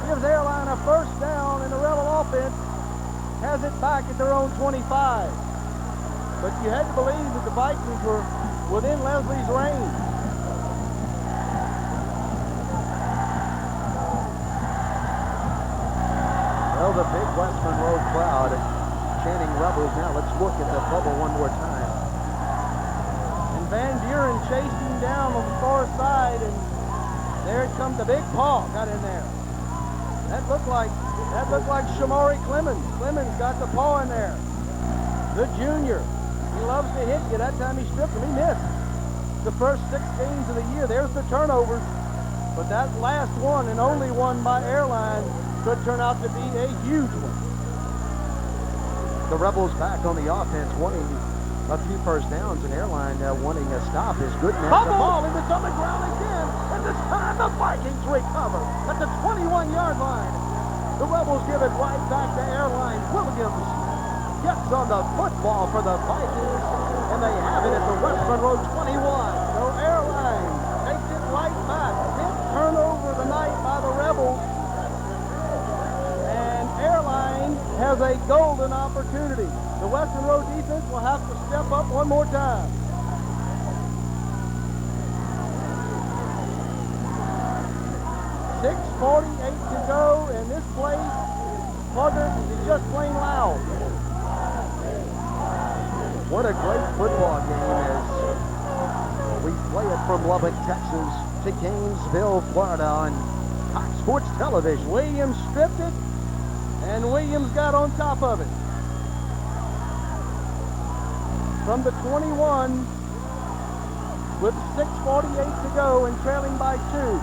gives Airline a first down, and the Rebel offense has it back at their own 25. But you had to believe that the Vikings were within Leslie's range. Well, the big West Monroe crowd chanting Rebels. Now let's look at the bubble one more time. And Van Buren chased him down on the far side, and there it comes. The big paw got in there. That looked like Shamari Clemens. Clemens got the paw in there. The junior. He loves to hit you. That time he stripped him. He missed. The first 6 games of the year. There's the turnovers. But that last one, and only one by Airline, could turn out to be a huge one. The Rebels back on the offense, wanting a few first downs, and Airline wanting a stop is good. And the ball, and it's on the ground again. And this time the Vikings recover at the 21-yard line. The Rebels give it right back to Airline. Williams gets on the football for the Vikings, and they have it at the West Monroe 21. So Airline takes it right back. Big turnover tonight by the Rebels. And Airline has a golden opportunity. The Western Row defense will have to step up one more time. .6:48 to go, and this place, Slugger, is just plain loud. What a great football game as we play it from Lubbock, Texas to Gainesville, Florida on Cox Sports Television. Williams stripped it, and Williams got on top of it. From the 21, with 6:48 to go and trailing by 2.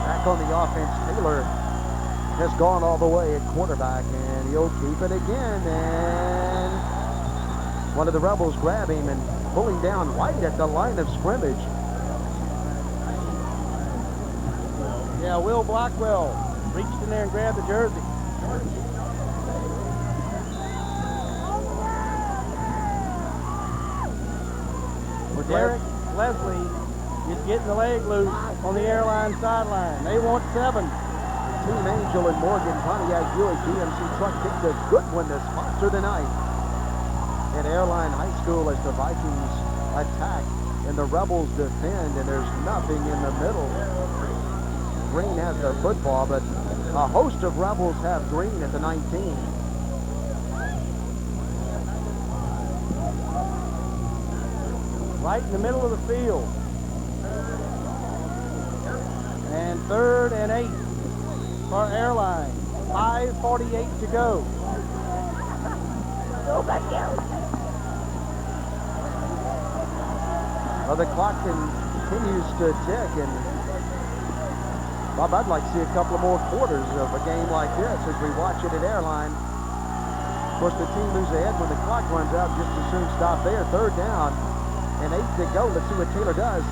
Back on the offense, Taylor has gone all the way at quarterback, and he'll keep it again, and one of the Rebels grab him and pull him down right at the line of scrimmage. Yeah, Will Blackwell reached in there and grabbed the jersey. Derek Leslie is getting the leg loose on the Airline sideline. They want 7. Team Angel and Morgan Pontiac Buick GMC truck picked a good one to sponsor the night at Airline High School as the Vikings attack and the Rebels defend, and there's nothing in the middle. Green has the football, but a host of Rebels have Green at the 19. Right in the middle of the field. And 3rd and 8 for Airline. 5:48 to go. Well, the clock continues to tick, and Bob, I'd like to see a couple of more quarters of a game like this as we watch it at Airline. Of course, the team moves ahead when the clock runs out. Just as soon stop there. 3rd down and 8 to go. Let's see what Taylor does.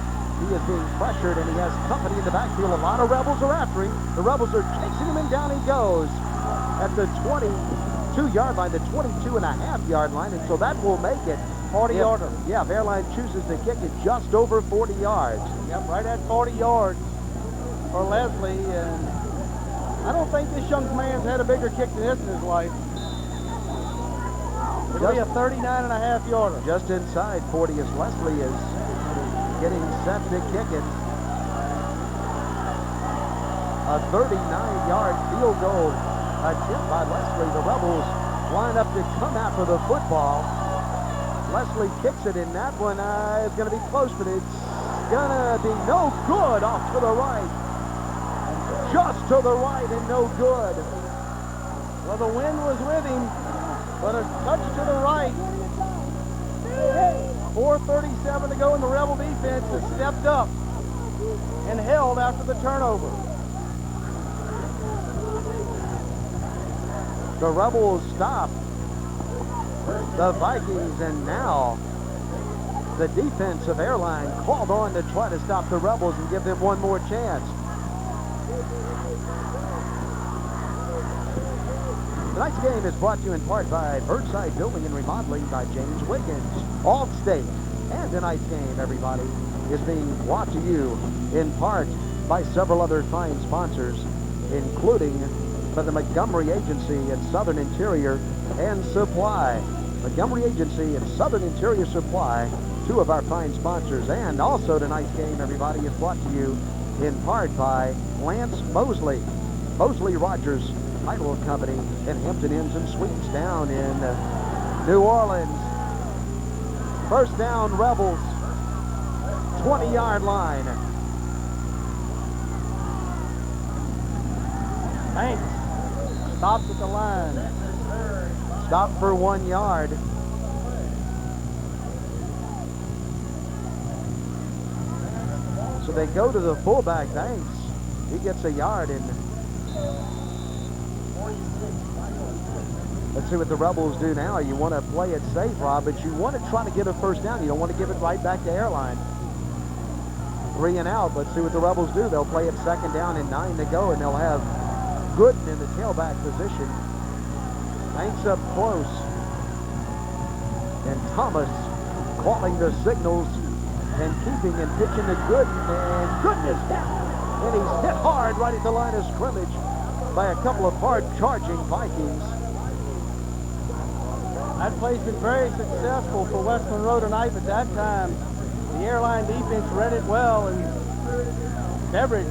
He is being pressured, and he has company in the backfield. A lot of Rebels are after him. The Rebels are chasing him, and down he goes at the 22-yard line, the 22.5-yard line, and so that will make it 40-yarder. Yeah, if Airline chooses to kick it just over 40 yards. Yep, right at 40 yards for Leslie, and I don't think this young man's had a bigger kick than this in his life. It'll be a 39.5-yarder. Just inside 40 as Leslie is getting set to kick it. A 39-yard field goal attempt by Leslie. The Rebels line up to come after the football. Leslie kicks it, and that one is going to be close, but it's going to be no good. Off to the right. Just to the right and no good. Well, the wind was with him, but a touch to the right. 4:37 to go, and the Rebel defense has stepped up and held after the turnover. The Rebels stop the Vikings, and now the defense of Airline called on to try to stop the Rebels and give them one more chance. Tonight's game is brought to you in part by Birdside Building and Remodeling by James Wiggins, Allstate. And tonight's game, everybody, is being brought to you in part by several other fine sponsors, including by the Montgomery Agency and Southern Interior and Supply. Montgomery Agency and Southern Interior Supply, 2 of our fine sponsors. And also tonight's game, everybody, is brought to you in part by Lance Mosley, Mosley Rogers Title Company and Hampton Inns and Suites down in New Orleans. First down, Rebels, 20-yard line. Banks stopped at the line. Stopped for 1 yard. So they go to the fullback, Banks. He gets a yard, and let's see what the Rebels do now. You want to play it safe, Rob, but you want to try to get a first down. You don't want to give it right back to Airline. 3 and out. Let's see what the Rebels do. They'll play it 2nd down and 9 to go, and they'll have Gooden in the tailback position. Banks up close. And Thomas calling the signals and keeping and pitching to Gooden, and Gooden is down. And he's hit hard right at the line of scrimmage. by a couple of hard-charging Vikings. That play's been very successful for West Monroe tonight, but that time the Airline defense read it well, and Beveridge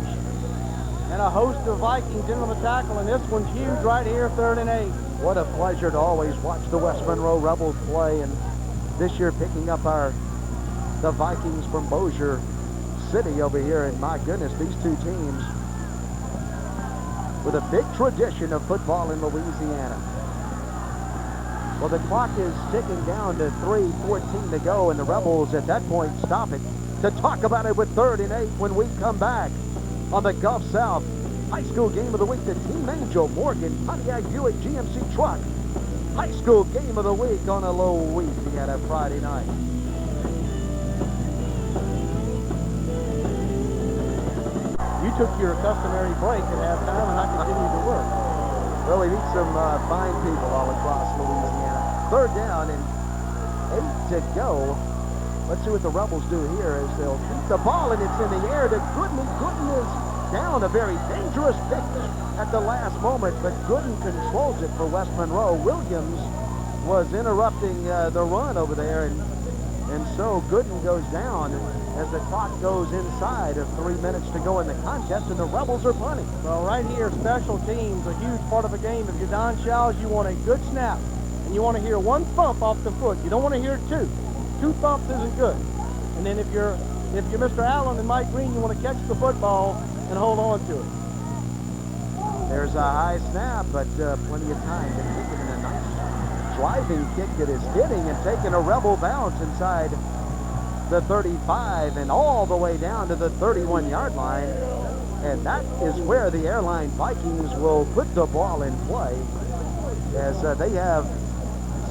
and a host of Vikings in on the tackle, and this one's huge right here, 3rd and 8. What a pleasure to always watch the West Monroe Rebels play, and this year picking up the Vikings from Bossier City over here, and my goodness, these two teams with a big tradition of football in Louisiana. Well, the clock is ticking down to 3:14 to go, and the Rebels at that point stop it to talk about it with 3rd and 8 when we come back on the Gulf South High School Game of the Week. The Team Angel Morgan Pontiac Buick GMC Truck High School Game of the Week on a Louisiana Friday night. You took your customary break at halftime, and I continued to work. Well, we meet some fine people all across Louisiana. 3rd down and 8 to go. Let's see what the Rebels do here as they'll keep the ball, and it's in the air to Gooden. Gooden is down, a very dangerous pick at the last moment, but Gooden controls it for West Monroe. Williams was interrupting the run over there, and so Gooden goes down as the clock goes inside of 3 minutes to go in the contest, and the Rebels are punting. Well, right here, special teams, a huge part of the game. If you're Don Shows, you want a good snap, and you want to hear one thump off the foot. You don't want to hear two. 2 thumps isn't good. And then if you're Mr. Allen and Mike Green, you want to catch the football and hold on to it. There's a high snap, but plenty of time to kick it in a nice driving kick that is hitting and taking a Rebel bounce inside the 35 and all the way down to the 31-yard line. And that is where the Airline Vikings will put the ball in play, as they have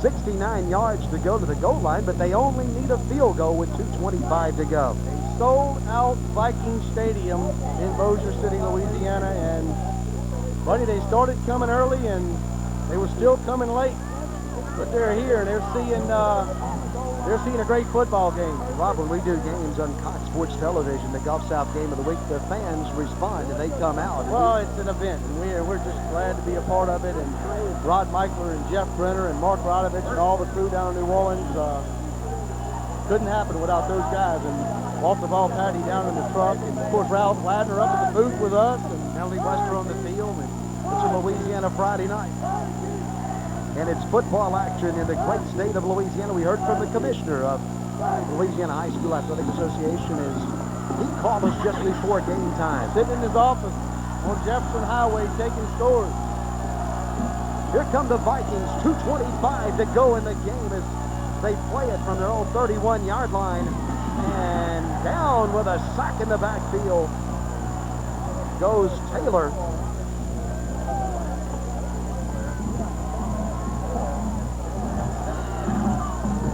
69 yards to go to the goal line, but they only need a field goal with 2:25 to go. A sold-out Viking Stadium in Bossier City, Louisiana, and buddy, they started coming early and they were still coming late, but they're here and they're seeing a great football game. Rob, when we do games on Cox Sports Television, the Gulf South Game of the Week, the fans respond and they come out. Well, it's an event, and we're just glad to be a part of it. And Rod Michler and Jeff Brenner and Mark Rodovich and all the crew down in New Orleans couldn't happen without those guys. And Walter Ball Patty down in the truck, and of course Ralph Ladner up at the booth with us, and Melody Wester on the field, and it's a Louisiana Friday night. And it's football action in the great state of Louisiana. We heard from the commissioner of Louisiana High School Athletic Association as he called us just before game time. Sitting in his office on Jefferson Highway taking scores. Here come the Vikings, 2:25 to go in the game as they play it from their own 31-yard line. And down with a sack in the backfield goes Taylor.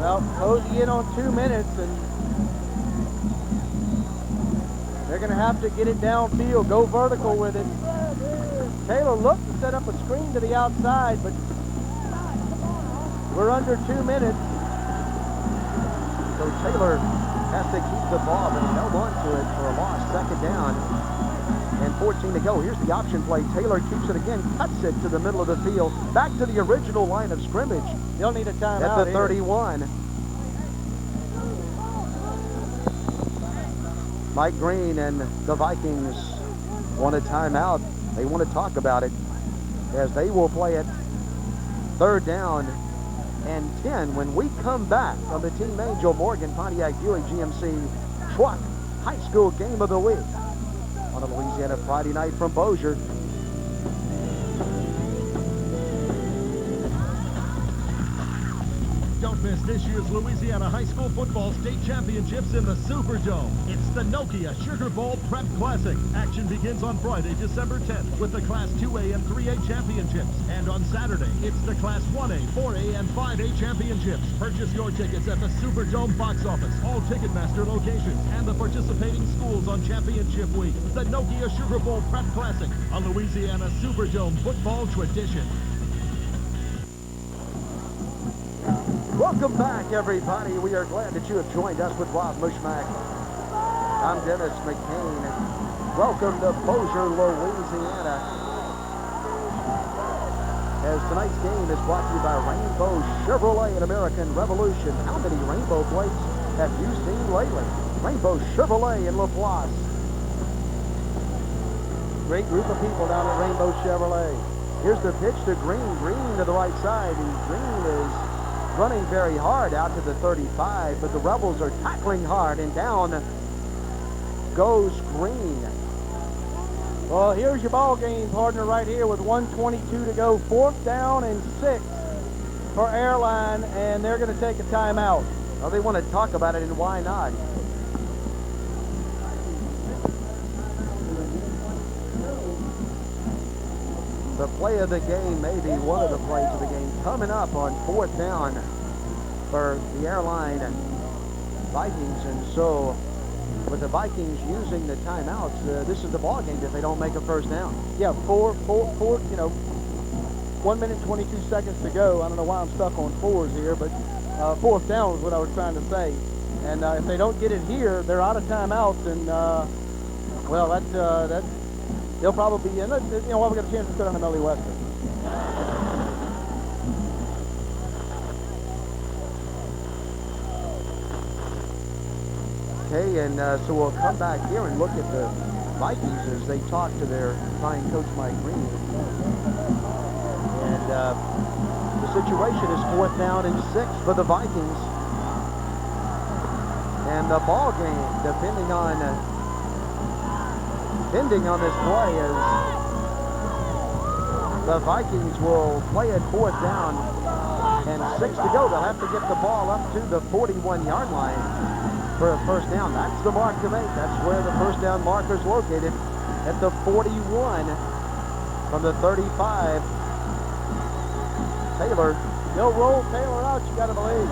Well, closing in on 2 minutes, and they're going to have to get it downfield, go vertical with it. Taylor looked to set up a screen to the outside, but we're under 2 minutes. So Taylor has to keep the ball, but he held on to it for a loss. 2nd down and 14 to go. Here's the option play. Taylor keeps it again, cuts it to the middle of the field, back to the original line of scrimmage. They'll need a timeout at the 31. Mike Green and the Vikings want a timeout. They want to talk about it as they will play it 3rd down and 10 when we come back on the Team Angel Morgan Pontiac Buick GMC Truck High School Game of the Week on a Louisiana Friday night from Bossier. Don't miss this year's Louisiana High School Football State Championships in the Superdome. It's the Nokia Sugar Bowl Prep Classic. Action begins on Friday, December 10th with the Class 2A and 3A Championships. And on Saturday, it's the Class 1A, 4A, and 5A Championships. Purchase your tickets at the Superdome box office, all Ticketmaster locations, and the participating schools on Championship Week. The Nokia Sugar Bowl Prep Classic, a Louisiana Superdome football tradition. Welcome back, everybody. We are glad that you have joined us with Rob Mushmack. I'm Dennis McCain. Welcome to Bossier, Louisiana. as tonight's game is brought to you by Rainbow Chevrolet and American Revolution. How many rainbow plates have you seen lately? Rainbow Chevrolet in LaPlace. Great group of people down at Rainbow Chevrolet. Here's the pitch to Green. Green to the right side, and Green is running very hard out to the 35, but the Rebels are tackling hard, and down goes Green. Well, here's your ball game, partner, right here with 1:22 to go. 4th down and 6 for Airline, and they're going to take a timeout. Well, they want to talk about it, and why not? The play of the game, maybe one of the plays of the game, coming up on 4th down for the Airline Vikings. And so with the Vikings using the timeouts, this is the ball game if they don't make a first down. Yeah, 1 minute 22 seconds to go. I don't know why I'm stuck on 4s here, but 4th down is what I was trying to say. And if they don't get it here, they're out of timeouts, and well, that they'll probably be in. You know what? We got a chance to sit on the Melly Western. Okay, and so we'll come back here and look at the Vikings as they talk to their fine coach, Mike Green. And the situation is 4th down and 6 for the Vikings. And the ball game, depending on this play, is the Vikings will play at 4th down and 6 to go. They'll have to get the ball up to the 41-yard line for a first down. That's the mark to make. That's where the first down marker is located, at the 41 from the 35. Taylor, they'll roll Taylor out, you got to believe.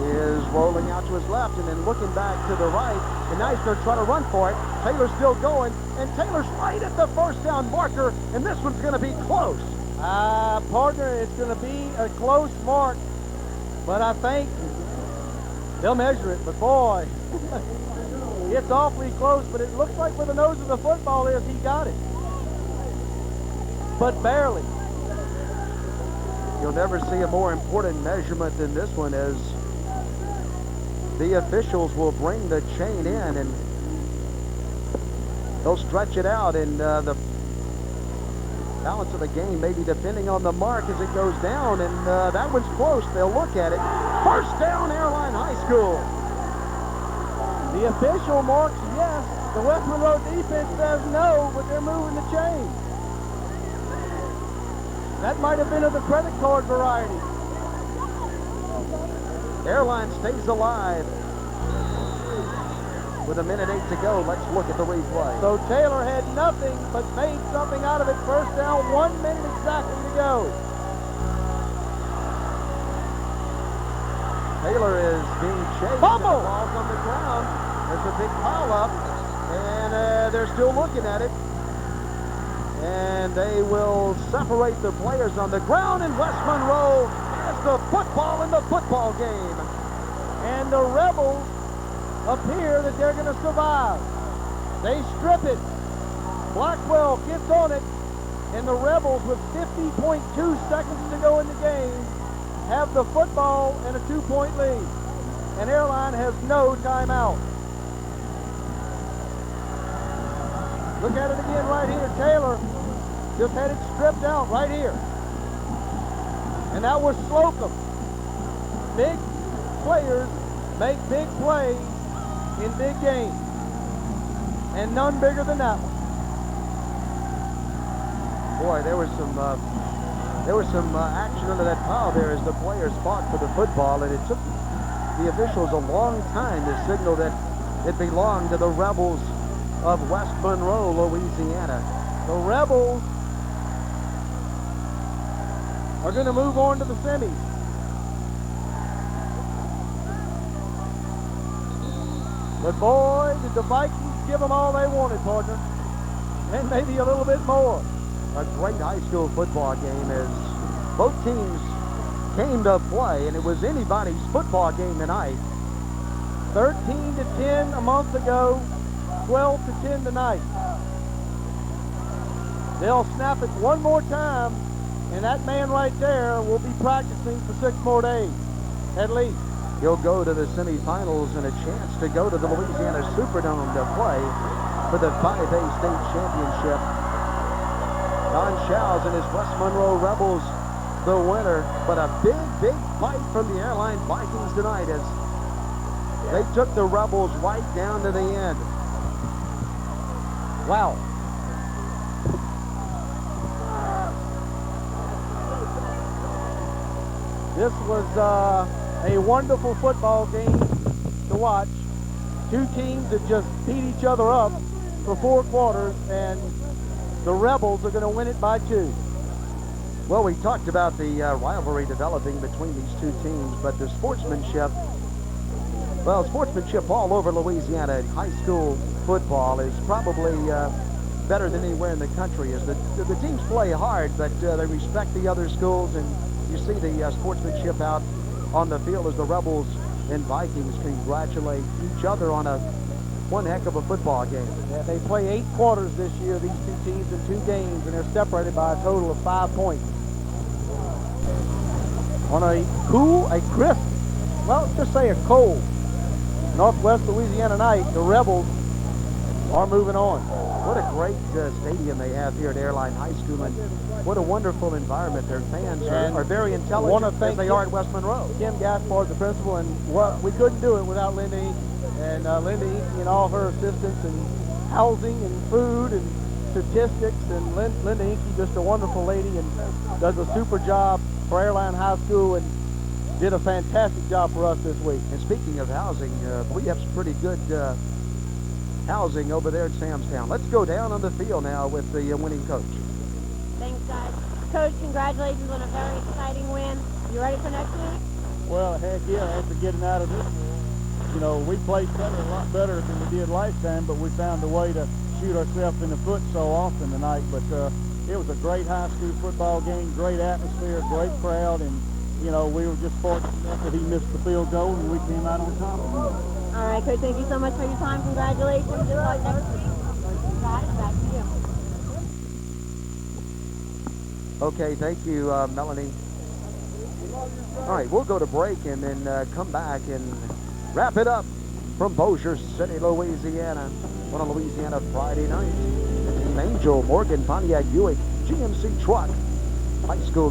Is rolling out to his left and then looking back to the right. And now he's going to try to run for it. Taylor's still going, and Taylor's right at the first down marker, and this one's going to be close. Partner, it's going to be a close mark, but I think they'll measure it. But boy, it's awfully close, but it looks like where the nose of the football is, he got it. But barely. You'll never see a more important measurement than this one, as the officials will bring the chain in and they'll stretch it out, and the balance of the game maybe depending on the mark as it goes down, and that one's close. They'll look at it. First down, Airline High School. The official marks yes. The West Monroe defense says no, but they're moving the chain. That might have been of the credit card variety. Airline stays alive with 1:08 to go. Let's look at the replay. So Taylor had nothing but made something out of it. First down, 1 minute exactly to go. Taylor is being chased. Fumble! The ball's on the ground. There's a big pile up, and they're still looking at it. And they will separate the players on the ground, and West Monroe has the football in the football game. And the Rebels appear that they're going to survive. They strip it. Blackwell gets on it, and the Rebels, with 50.2 seconds to go in the game, have the football and a 2-point lead. And Airline has no timeout. Look at it again right here. Taylor just had it stripped out right here. And that was Slocum. Big players make big plays in big games. And none bigger than that one. Boy, there was some action under that pile there as the players fought for the football, and it took the officials a long time to signal that it belonged to the Rebels of West Monroe, Louisiana. The Rebels are going to move on to the semis. But boy, did the Vikings give them all they wanted, partner. And maybe a little bit more. A great high school football game as both teams came to play, and it was anybody's football game tonight. 13-10 a month ago, 12-10 tonight. They'll snap it one more time And that man right there will be practicing for 6 more days, at least. He'll go to the semifinals and a chance to go to the Louisiana Superdome to play for the 5A state championship. Don Shows and his West Monroe Rebels the winner, but a big fight from the Airline Vikings tonight as they took the Rebels right down to the end. Wow. This was a wonderful football game to watch. Two teams that just beat each other up for 4 quarters, and the Rebels are going to win it by 2. Well, we talked about the rivalry developing between these two teams, but the sportsmanship all over Louisiana in high school football is probably better than anywhere in the country. As the teams play hard, but they respect the other schools, and you see the sportsmanship out on the field as the Rebels and Vikings congratulate each other on one heck of a football game. Yeah, they play 8 quarters this year, these two teams, in 2 games, and they're separated by a total of 5 points. On a crisp, well, just say a cold Northwest Louisiana night, the Rebels are moving on. What a great stadium they have here at Airline High School, and what a wonderful environment. Their fans are very intelligent, as they are at West Monroe. Kim Gaspard, the principal, and we couldn't do it without Linda Inky. And Linda Inky and all her assistants, and housing and food and statistics, and Linda Inky, just a wonderful lady, and does a super job for Airline High School, and did a fantastic job for us this week. And speaking of housing, we have some pretty good housing over there at Samstown. Let's go down on the field now with the winning coach. Thanks, guys. Coach, congratulations on a very exciting win. You ready for next week? Well, heck yeah, after getting out of this, you know, we played a lot better than we did last time, but we found a way to shoot ourselves in the foot so often tonight. But it was a great high school football game, great atmosphere, great crowd, and, you know, we were just fortunate enough that he missed the field goal and we came out on top of him. All right, Coach, thank you so much for your time. Congratulations. Good luck next week. Guys, back to you. Okay, thank you, Melanie. All right, we'll go to break and then come back and wrap it up from Bossier City, Louisiana on a Louisiana Friday night. The Team Angel, Morgan Pontiac Buick, GMC Truck, High School